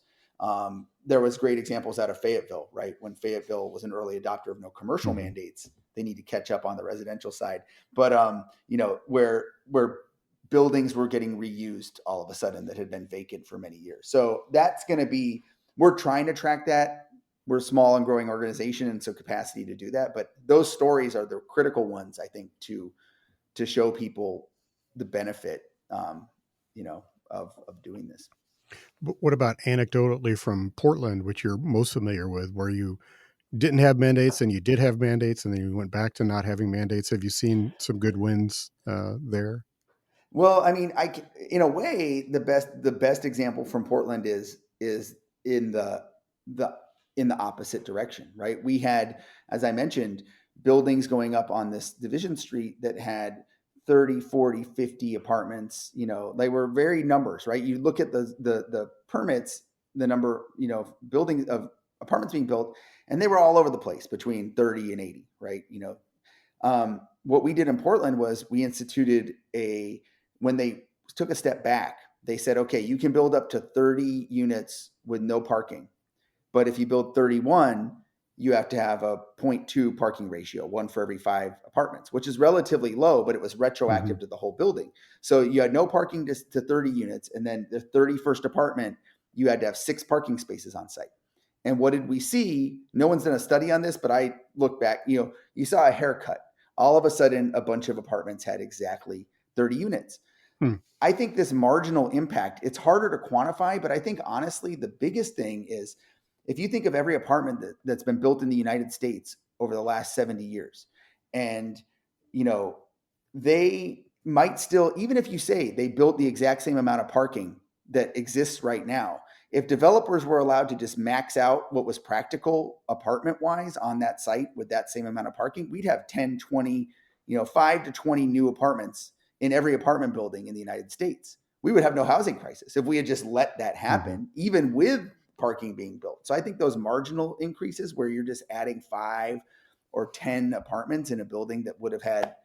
There was great examples out of Fayetteville, right? When Fayetteville was an early adopter of no commercial Hmm. mandates, they need to catch up on the residential side. But where buildings were getting reused all of a sudden that had been vacant for many years. So that's going to be, we're trying to track that. We're a small and growing organization, and so capacity to do that. But those stories are the critical ones, I think, to show people the benefit, of doing this. But what about anecdotally from Portland, which you're most familiar with, where you didn't have mandates and you did have mandates and then you went back to not having mandates? Have you seen some good wins there? Well, I mean, in a way, the best example from Portland is in the in the opposite direction, right? We had, as I mentioned, buildings going up on this division street that had 30, 40, 50 apartments. They were very numbers, right? You look at the permits, the number, buildings of apartments being built, and they were all over the place between 30 and 80, right? What we did in Portland was we instituted when they took a step back, they said, okay, you can build up to 30 units with no parking. But if you build 31, you have to have a zero point 0.2 parking ratio, one for every 5 apartments, which is relatively low, but it was Hmm. retroactive to the whole building. So you had no parking to 30 units. And then the 31st apartment, you had to have 6 parking spaces on site. And what did we see? No one's done a study on this, but I look back, you saw a haircut. All of a sudden, a bunch of apartments had exactly 30 units. Hmm. I think this marginal impact, it's harder to quantify, but I think honestly, the biggest thing is if you think of every apartment that's been built in the United States over the last 70 years, and, you know, they might still, even if you say they built the exact same amount of parking that exists right now, if developers were allowed to just max out what was practical apartment wise on that site with that same amount of parking, we'd have 10, 20, 5 to 20 new apartments in every apartment building in the United States. We would have no housing crisis if we had just let that Hmm. happen, even with parking being built. So I think those marginal increases where you're just adding 5 or 10 apartments in a building that would have had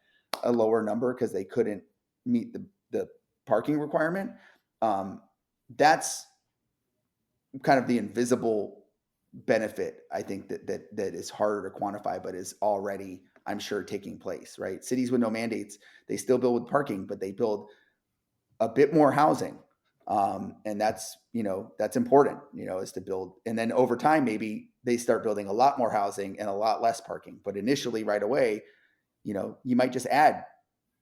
a lower number because they couldn't meet the parking requirement, that's kind of the invisible benefit, I think, that is harder to quantify, but is already, I'm sure, taking place, right? Cities with no mandates, they still build with parking, but they build a bit more housing. And that's important, is to build. And then over time, maybe they start building a lot more housing and a lot less parking. But initially, right away, you might just add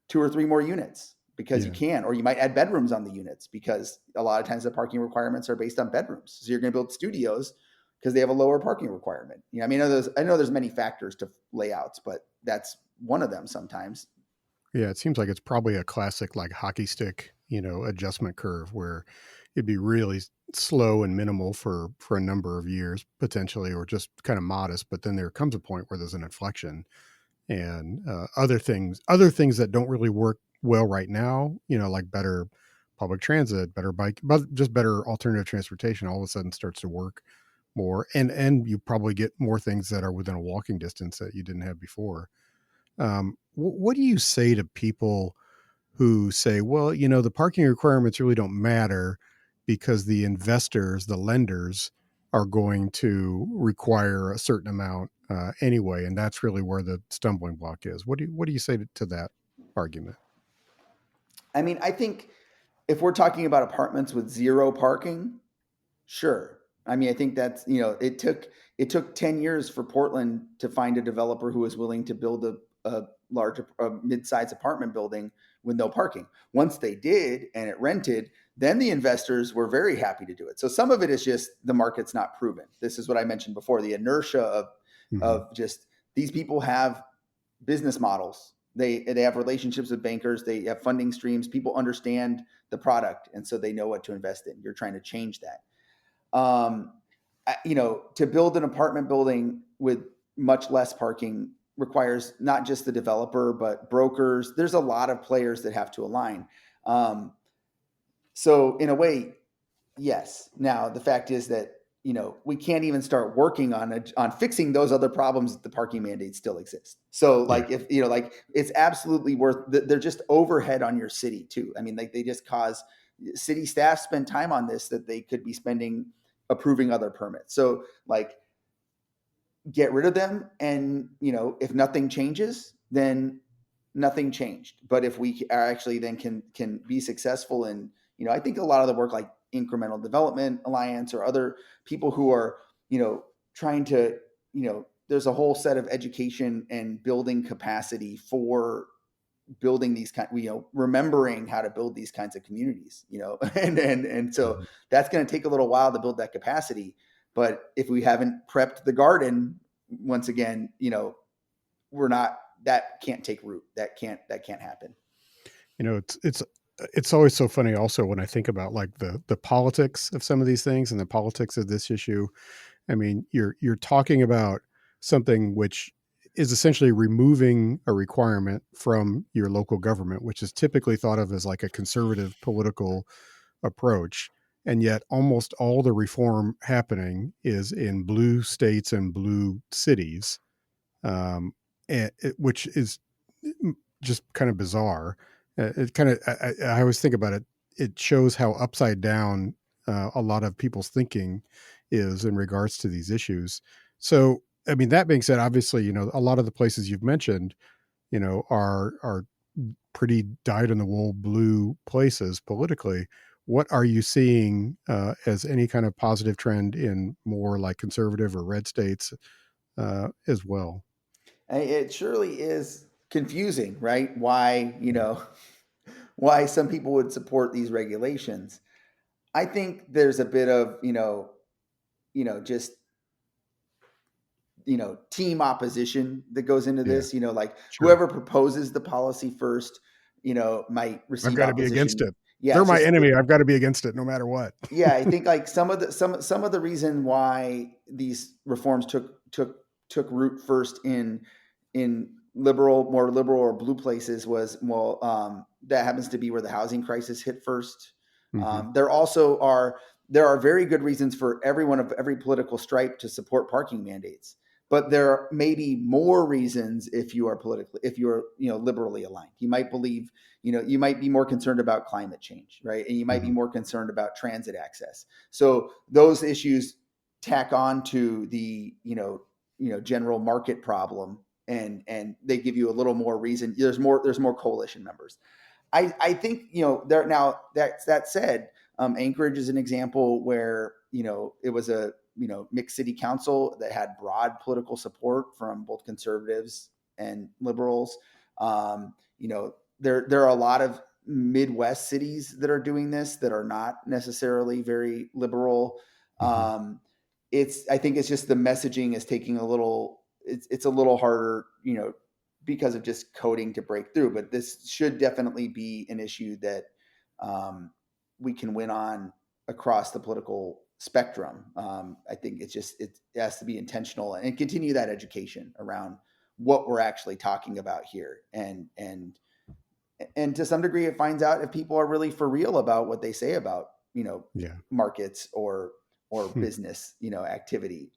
2 or 3 more units because you Yeah. can, or you might add bedrooms on the units because a lot of times the parking requirements are based on bedrooms. So you're going to build studios because they have a lower parking requirement. I mean, I know there's many factors to layouts, but that's one of them sometimes. Yeah. It seems like it's probably a classic like hockey stick adjustment curve where it'd be really slow and minimal for a number of years potentially, or just kind of modest. But then there comes a point where there's an inflection, and other things that don't really work well right now, like better public transit, better bike, but just better alternative transportation, all of a sudden starts to work more, and you probably get more things that are within a walking distance that you didn't have before. What do you say to people who say, well, the parking requirements really don't matter because the investors, the lenders, are going to require a certain amount anyway, and that's really where the stumbling block is. What do you say to that argument? I mean, I think if we're talking about apartments with zero parking, sure. I mean, I think that's, it took 10 years for Portland to find a developer who was willing to build a large, a mid-sized apartment building with no parking. Once they did and it rented, then the investors were very happy to do it. So some of it is just the market's not proven. This is what I mentioned before, the inertia Hmm. of just these people have business models. They have relationships with bankers. They have funding streams. People understand the product, and so they know what to invest in. You're trying to change that. Um, to build an apartment building with much less parking requires not just the developer, but brokers. There's a lot of players that have to align. Um, so in a way, yes. Now the fact is that we can't even start working on fixing those other problems that the parking mandates still exist. So Yeah. like if like it's absolutely worth. They're just overhead on your city too. I mean, like they just cause city staff spend time on this that they could be spending approving other permits. So like get rid of them, and if nothing changes, then nothing changed. But if we are actually then can be successful in, I think a lot of the work like incremental development alliance or other people who are trying to, there's a whole set of education and building capacity for building these remembering how to build these kinds of communities, and so Mhm. that's going to take a little while to build that capacity. But if we haven't prepped the garden, once again, we're not, that can't take root. That can't happen. It's always so funny also when I think about like the politics of some of these things and the politics of this issue. I mean, you're talking about something which is essentially removing a requirement from your local government, which is typically thought of as like a conservative political approach. And yet almost all the reform happening is in blue states and blue cities, which is just kind of bizarre. It kind of, I always think about it. It shows how upside down a lot of people's thinking is in regards to these issues. So, I mean, that being said, obviously, a lot of the places you've mentioned, are pretty dyed in the wool blue places politically. What are you seeing as any kind of positive trend in more like conservative or red states as well? It surely is confusing, right? Why, why some people would support these regulations. I think there's a bit of, just team opposition that goes into Yeah, this. Like sure. whoever proposes the policy first, might I've receive got to be against opposition. it. Yeah, They're it's my just enemy. I've got to be against it no matter what. yeah. I think like some of the reason why these reforms took root first in more liberal or blue places was, well, that happens to be where the housing crisis hit first. Hmm. There are very good reasons for everyone of every political stripe to support parking mandates, but there may be more reasons if you are liberally aligned. You might believe, you might be more concerned about climate change, right? And you might be Hmm. more concerned about transit access. So those issues tack on to the general market problem, and they give you a little more reason. There's more coalition members. I think there now. That said, Anchorage is an example where it was a mixed city council that had broad political support from both conservatives and liberals. There are a lot of Midwest cities that are doing this that are not necessarily very liberal. Hmm. Um, I think it's just the messaging is taking a little. It's a little harder, because of just coding to break through. But this should definitely be an issue that um, we can win on across the political spectrum. I think it has to be intentional and continue that education around what we're actually talking about here, and to some degree, it finds out if people are really for real about what they say about Yeah. markets or business activity.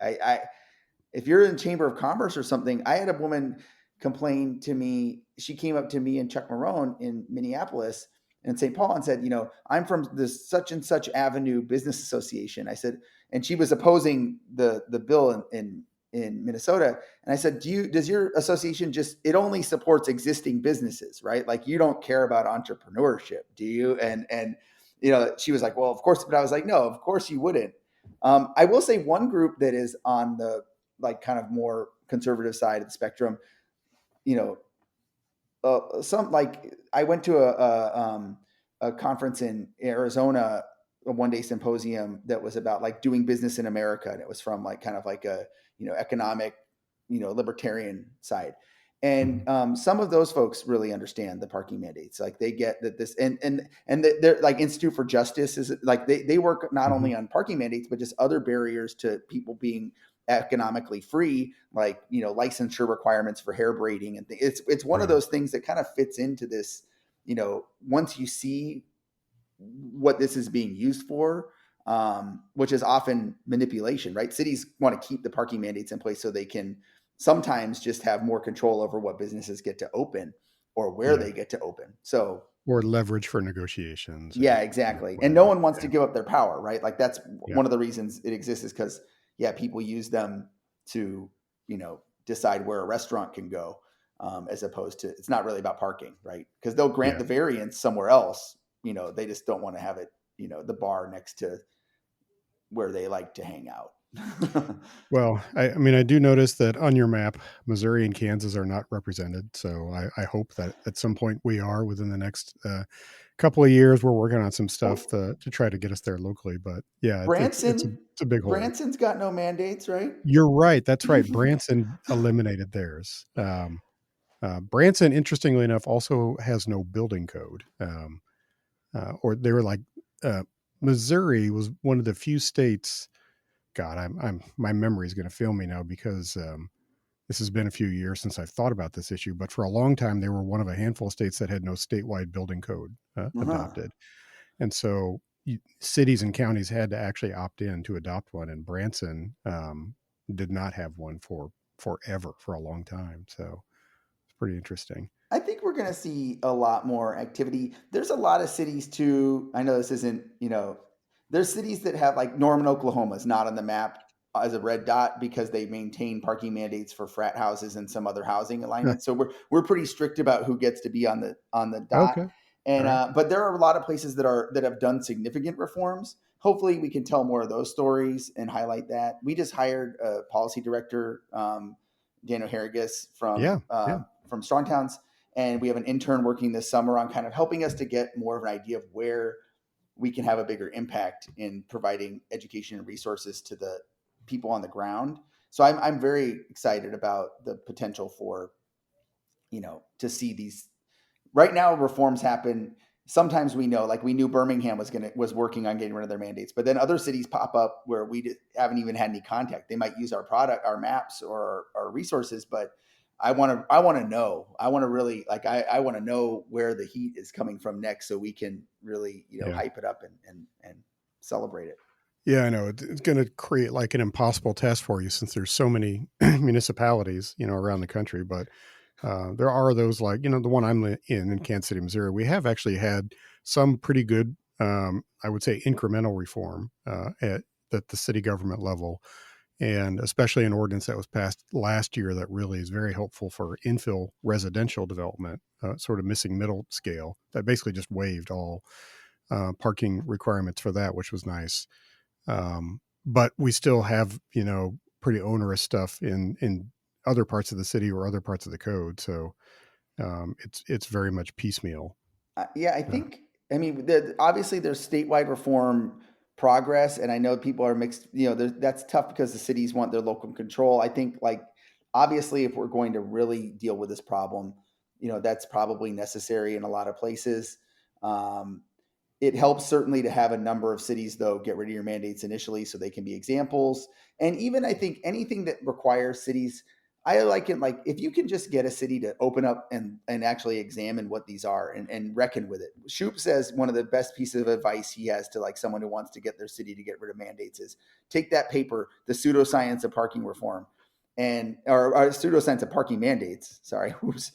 If you're in Chamber of Commerce or something, I had a woman complain to me. She came up to me and Chuck Marone in Minneapolis and St. Paul and said, I'm from this such and such Avenue Business Association. I said, and she was opposing the bill in Minnesota. And I said, does your association it only supports existing businesses, right? Like you don't care about entrepreneurship, do you? And she was like, well, of course. But I was like, no, of course you wouldn't. I will say one group that is on the like kind of more conservative side of the spectrum, you know, some like I went to a conference in Arizona, a 1 day symposium that was about like doing business in America, and it was from like kind of like a economic, libertarian side. And some of those folks really understand the parking mandates. Like they get that this and they're like Institute for Justice is like they work not Hmm. only on parking mandates but just other barriers to people being economically free, like licensure requirements for hair braiding and things. It's one of Right. those things that kind of fits into this. Once you see what this is being used for, which is often manipulation, right? Cities want to keep the parking mandates in place so they can sometimes just have more control over what businesses get to open or where Yeah. they get to open. So Or leverage for negotiations or yeah, exactly. And no whatever. one wants to Yeah. give up their power, right? Like that's Yeah. one of the reasons it exists is because yeah, people use them to, decide where a restaurant can go, as opposed to it's not really about parking, right? Because they'll grant Yeah. the variance somewhere else. They just don't want to have it, the bar next to where they like to hang out. Well, I mean, I do notice that on your map, Missouri and Kansas are not represented. So I hope that at some point we are within the next couple of years. We're working on some stuff Well, to try to get us there locally. But yeah, Branson, it's a big hole. Branson's got no mandates, right? You're right. That's right. Branson eliminated theirs. Branson, interestingly enough, also has no building code. Or they were like uh, Missouri was one of the few states. God, I'm my memory is going to fail me now because this has been a few years since I've thought about this issue. But for a long time, they were one of a handful of states that had no statewide building code Uh-huh. adopted, and so cities and counties had to actually opt in to adopt one. And Branson did not have one for forever for a long time. So it's pretty interesting. I think we're going to see a lot more activity. There's a lot of cities too. I know this isn't, there's cities that have like Norman, Oklahoma is not on the map as a red dot because they maintain parking mandates for frat houses and some other housing alignments. So we're pretty strict about who gets to be on the dot. Okay. And All right. but there are a lot of places that have done significant reforms. Hopefully, we can tell more of those stories and highlight that. We just hired a policy director, Daniel Harrigus Yeah. Yeah. from Strong Towns, and we have an intern working this summer on kind of helping us to get more of an idea of where we can have a bigger impact in providing education and resources to the people on the ground. So I'm very excited about the potential for to see these right now reforms happen. Sometimes we know, like we knew Birmingham was working on getting rid of their mandates, but then other cities pop up where haven't even had any contact. They might use our product, our maps, or our resources, but I want to know. I want to really like I want to know where the heat is coming from next, so we can really Yeah. hype it up and celebrate it. Yeah, I know. It's going to create like an impossible task for you since there's so many municipalities, around the country. But there are those like, the one I'm in Kansas City, Missouri. We have actually had some pretty good, I would say, incremental reform at the city government level, and especially an ordinance that was passed last year that really is very helpful for infill residential development, sort of missing middle scale. That basically just waived all parking requirements for that, which was nice. But we still have, pretty onerous stuff in other parts of the city or other parts of the code. So it's very much piecemeal. Yeah, I Uh, think. I mean, obviously there's statewide reform progress, and I know people are mixed. That's tough because the cities want their local control. I think, like, obviously, if we're going to really deal with this problem, that's probably necessary in a lot of places. Um, It helps certainly to have a number of cities, though, get rid of your mandates initially so they can be examples. And even I think anything that requires cities, I like it. Like if you can just get a city to open up and actually examine what these are and reckon with it. Shoup says one of the best pieces of advice he has to like someone who wants to get their city to get rid of mandates is take that paper, The Pseudoscience of Parking Reform, and or pseudoscience of parking mandates. Sorry, oops.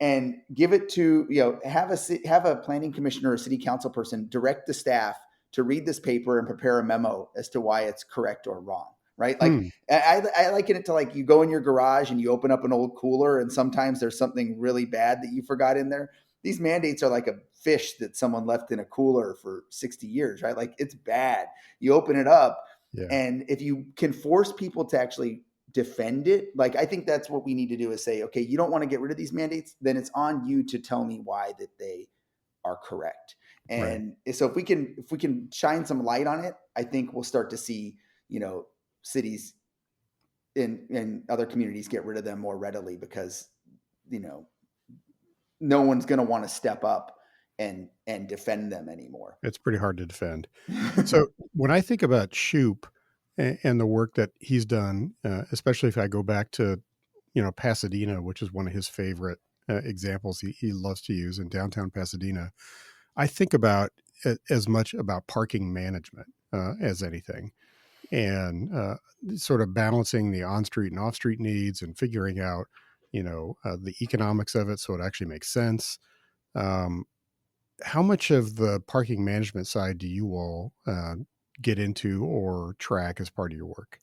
And give it to have a planning commissioner or city council person direct the staff to read this paper and prepare a memo as to why it's correct or wrong. Right? Like Hmm. I liken it to like you go in your garage and you open up an old cooler and sometimes there's something really bad that you forgot in there. These mandates are like a fish that someone left in a cooler for 60 years, right? Like it's bad. You open it up, Yeah. and if you can force people to actually defend it, like I think that's what we need to do is say, okay, you don't want to get rid of these mandates, then it's on you to tell me why that they are correct. Right. And so if we can shine some light on it, I think we'll start to see, cities in other communities get rid of them more readily because, you know, no one's going to want to step up and defend them anymore. It's pretty hard to defend. So when I think about Shoup and the work that he's done, especially if I go back to, Pasadena, which is one of his favorite examples he loves to use in downtown Pasadena, I think about as much about parking management as anything, and sort of balancing the on-street and off-street needs and figuring out, the economics of it so it actually makes sense. Um, how much of the parking management side do you all get into or track as part of your work?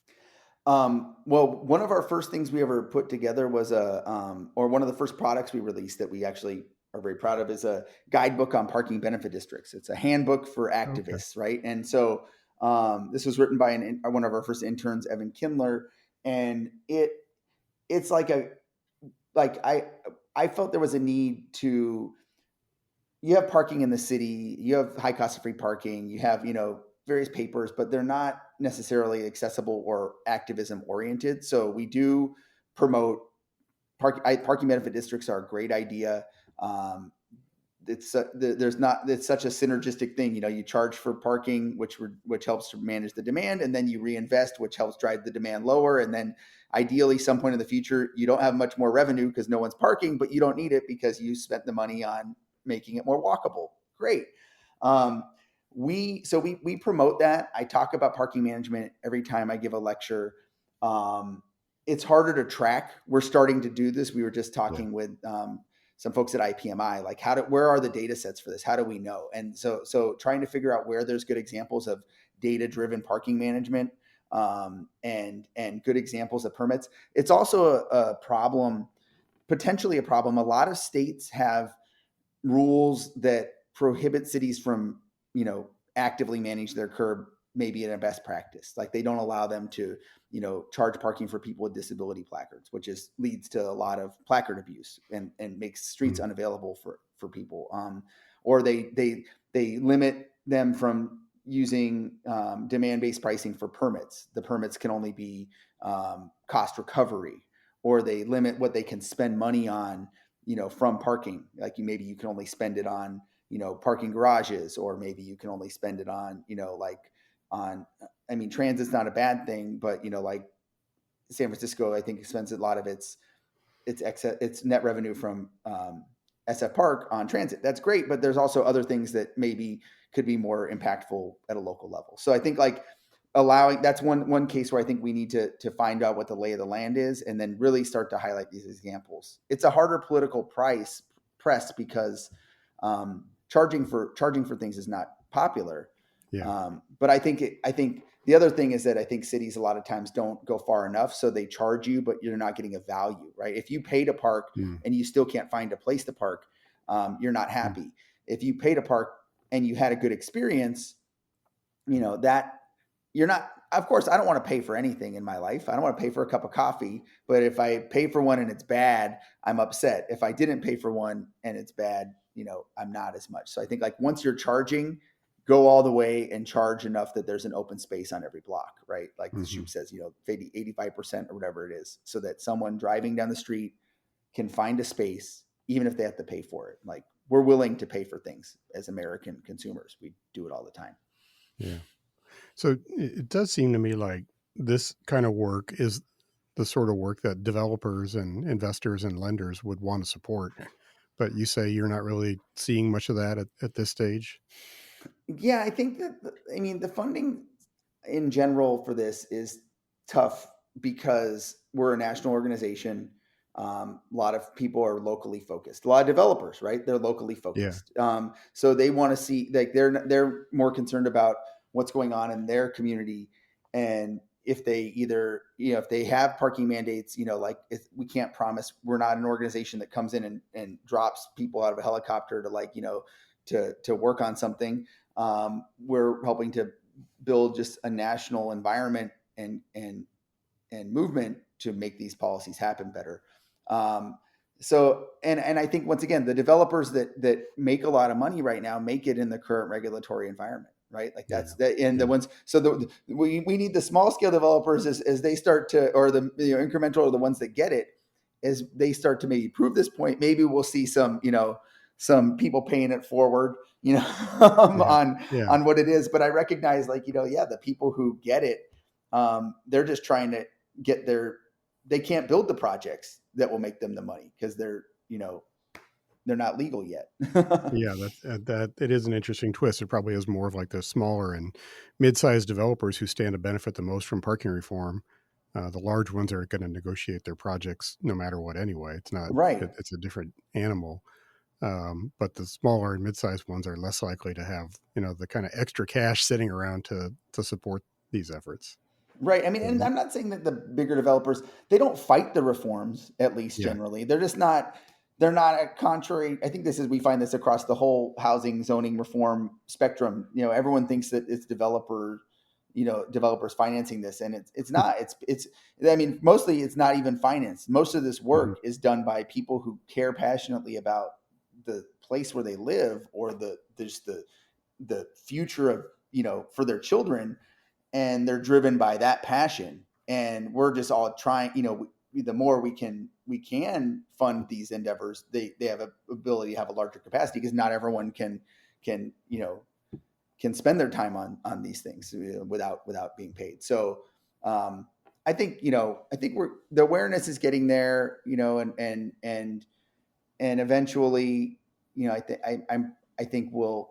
Well, one of our first things we ever put together was or one of the first products we released that we actually are very proud of is a guidebook on parking benefit districts. It's a handbook for Okay. activists, right? And so this was written by one of our first interns, Evan Kindler, and it's like I felt there was a need to you have parking in the city, you have high cost of free parking, you have, various papers, but they're not necessarily accessible or activism oriented. So we do promote parking benefit districts are a great idea. Um, there's not it's such a synergistic thing. You charge for parking, which helps to manage the demand, and then you reinvest, which helps drive the demand lower. And then ideally, some point in the future, you don't have much more revenue because no one's parking, but you don't need it because you spent the money on making it more walkable. Great. Um, we promote that. I talk about parking management every time I give a lecture. Um, it's harder to track. We're starting to do this. We were just Yeah. talking with some folks at IPMI, like where are the data sets for this? How do we know? And so trying to figure out where there's good examples of data driven parking management, and good examples of permits. It's also a problem, potentially a problem. A lot of states have rules that prohibit cities from, actively manage their curb maybe in a best practice. Like they don't allow them to, charge parking for people with disability placards, which leads to a lot of placard abuse and makes streets Mm. unavailable for people. Or they limit them from using demand-based pricing for permits. The permits can only be cost recovery, or they limit what they can spend money on, from parking. Like maybe you can only spend it on, parking garages, or maybe you can only spend it on, like on, I mean, transit's not a bad thing, but, like San Francisco, I think spends a lot of its net revenue from SF Park on transit. That's great, but there's also other things that maybe could be more impactful at a local level. So I think like allowing that's one case where I think we need to find out what the lay of the land is and then really start to highlight these examples. It's a harder political press because charging for things is not popular. Yeah. But I think the other thing is that I think cities a lot of times don't go far enough, so they charge you, but you're not getting a value, right? If you pay to park Mm. and you still can't find a place to park, you're not Mm. happy. If you pay to park and you had a good experience, that you're not. Of course, I don't want to pay for anything in my life. I don't want to pay for a cup of coffee, but if I pay for one and it's bad, I'm upset. If I didn't pay for one and it's bad, I'm not as much. So I think like once you're charging, go all the way and charge enough that there's an open space on every block, right? Like the Hmm. Shoup says, 85% or whatever it is, so that someone driving down the street can find a space, even if they have to pay for it. Like we're willing to pay for things as American consumers. We do it all the time. Yeah. So it does seem to me like this kind of work is the sort of work that developers and investors and lenders would want to support. But you say you're not really seeing much of that at this stage. Yeah, I think that I mean the funding in general for this is tough because we're a national organization. A lot of people are locally focused. A lot of developers, right? They're locally Yeah. focused, so they want to see like they're more concerned about what's going on in their community, and if they either if they have parking mandates, like if we can't promise, we're not an organization that comes in and drops people out of a helicopter to like to work on something. We're helping to build just a national environment and movement to make these policies happen better. Um, and I think once again, the developers that make a lot of money right now make it in the current regulatory environment, right? Like Yeah. that's the and the Yeah. ones. So we need the small scale developers as they start to, or the incremental, or the ones that get it as they start to maybe prove this point. Maybe we'll see some people paying it forward, Yeah. Yeah. on what it is. But I recognize, like, yeah, the people who get it, they're just trying to get they can't build the projects that will make them the money because they're not legal yet. Yeah, that it is an interesting twist. It probably is more of like the smaller and mid-sized developers who stand to benefit the most from parking reform. The large ones are going to negotiate their projects no matter what anyway. It's not. Right. It's a different animal. But the smaller and mid-sized ones are less likely to have the kind of extra cash sitting around to support these efforts. Right. I mean, and I'm not saying that the bigger developers, they don't fight the reforms, at least Yeah. generally. They're not a contrary. I think we find this across the whole housing zoning reform spectrum. Everyone thinks that it's developers financing this, and it's not. I mean, mostly it's not even financed. Most of this Mhm. work is done by people who care passionately about the place where they live, or the future of, for their children, and they're driven by that passion. And we're just all trying, the more we can fund these endeavors, they have a ability to have a larger capacity, because not everyone can can spend their time on these things without being paid. So I think the awareness is getting there, and eventually, I think we'll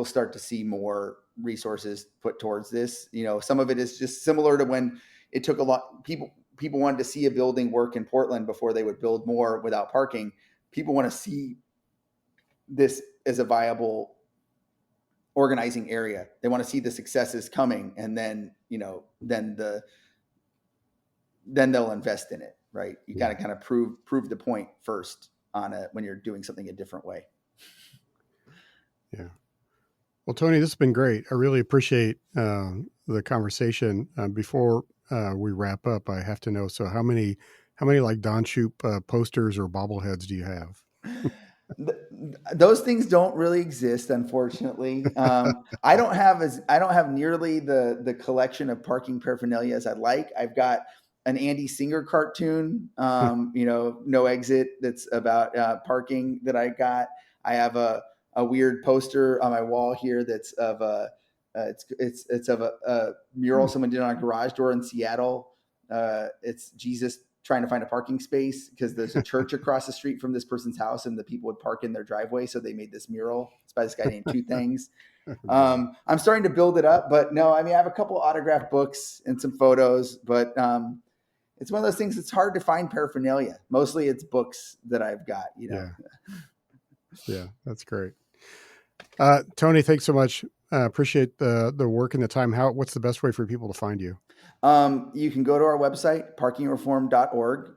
start to see more resources put towards this. Some of it is just similar to when it took a lot. People wanted to see a building work in Portland before they would build more without parking. People want to see this as a viable organizing area. They want to see the successes coming, and then they'll invest in it. Right? You got Yeah. to kind of prove the point first on it when you're doing something a different way. Yeah. Well, Tony, this has been great. I really appreciate the conversation. Before we wrap up, I have to know. So, how many like Don Shoop posters or bobbleheads do you have? Those things don't really exist, unfortunately. I don't have nearly the collection of parking paraphernalia as I'd like. I've got an Andy Singer cartoon, No Exit, that's about parking, that I got. I have a weird poster on my wall here that's of it's of a mural someone did on a garage door in Seattle. It's Jesus trying to find a parking space, because there's a church across the street from this person's house, and the people would park in their driveway. So they made this mural. It's by this guy named Two Things. Boy. I'm starting to build it up, but no, I mean, I have a couple autographed books and some photos, but it's one of those things. It's hard to find paraphernalia. Mostly it's books that I've got. Yeah. Yeah. That's great. Tony, thanks so much. Appreciate the work and the time. What's the best way for people to find you? You can go to our website, parkingreform.org.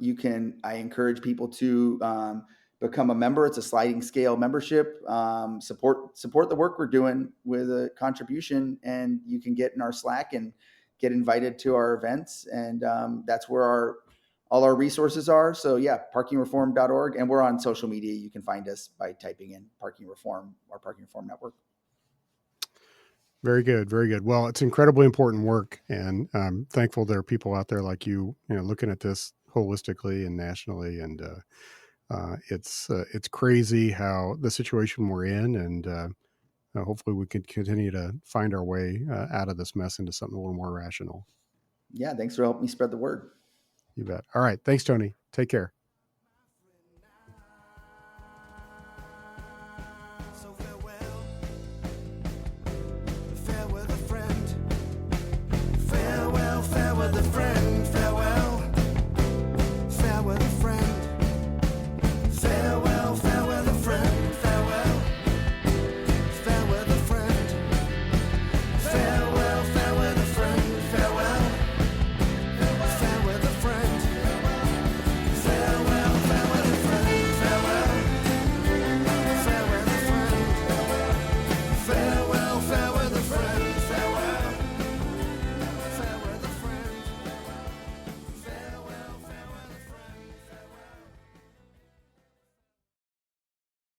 I encourage people to become a member. It's a sliding scale membership. Support the work we're doing with a contribution, and you can get in our Slack and get invited to our events. And that's where all our resources are. So yeah, parkingreform.org. And we're on social media. You can find us by typing in Parking Reform or Parking Reform Network. Very good, very good. Well, it's incredibly important work, and I'm thankful there are people out there like you, looking at this holistically and nationally, and It's crazy how the situation we're in, and hopefully we can continue to find our way out of this mess into something a little more rational. Yeah, thanks for helping me spread the word. You bet. All right. Thanks, Tony. Take care.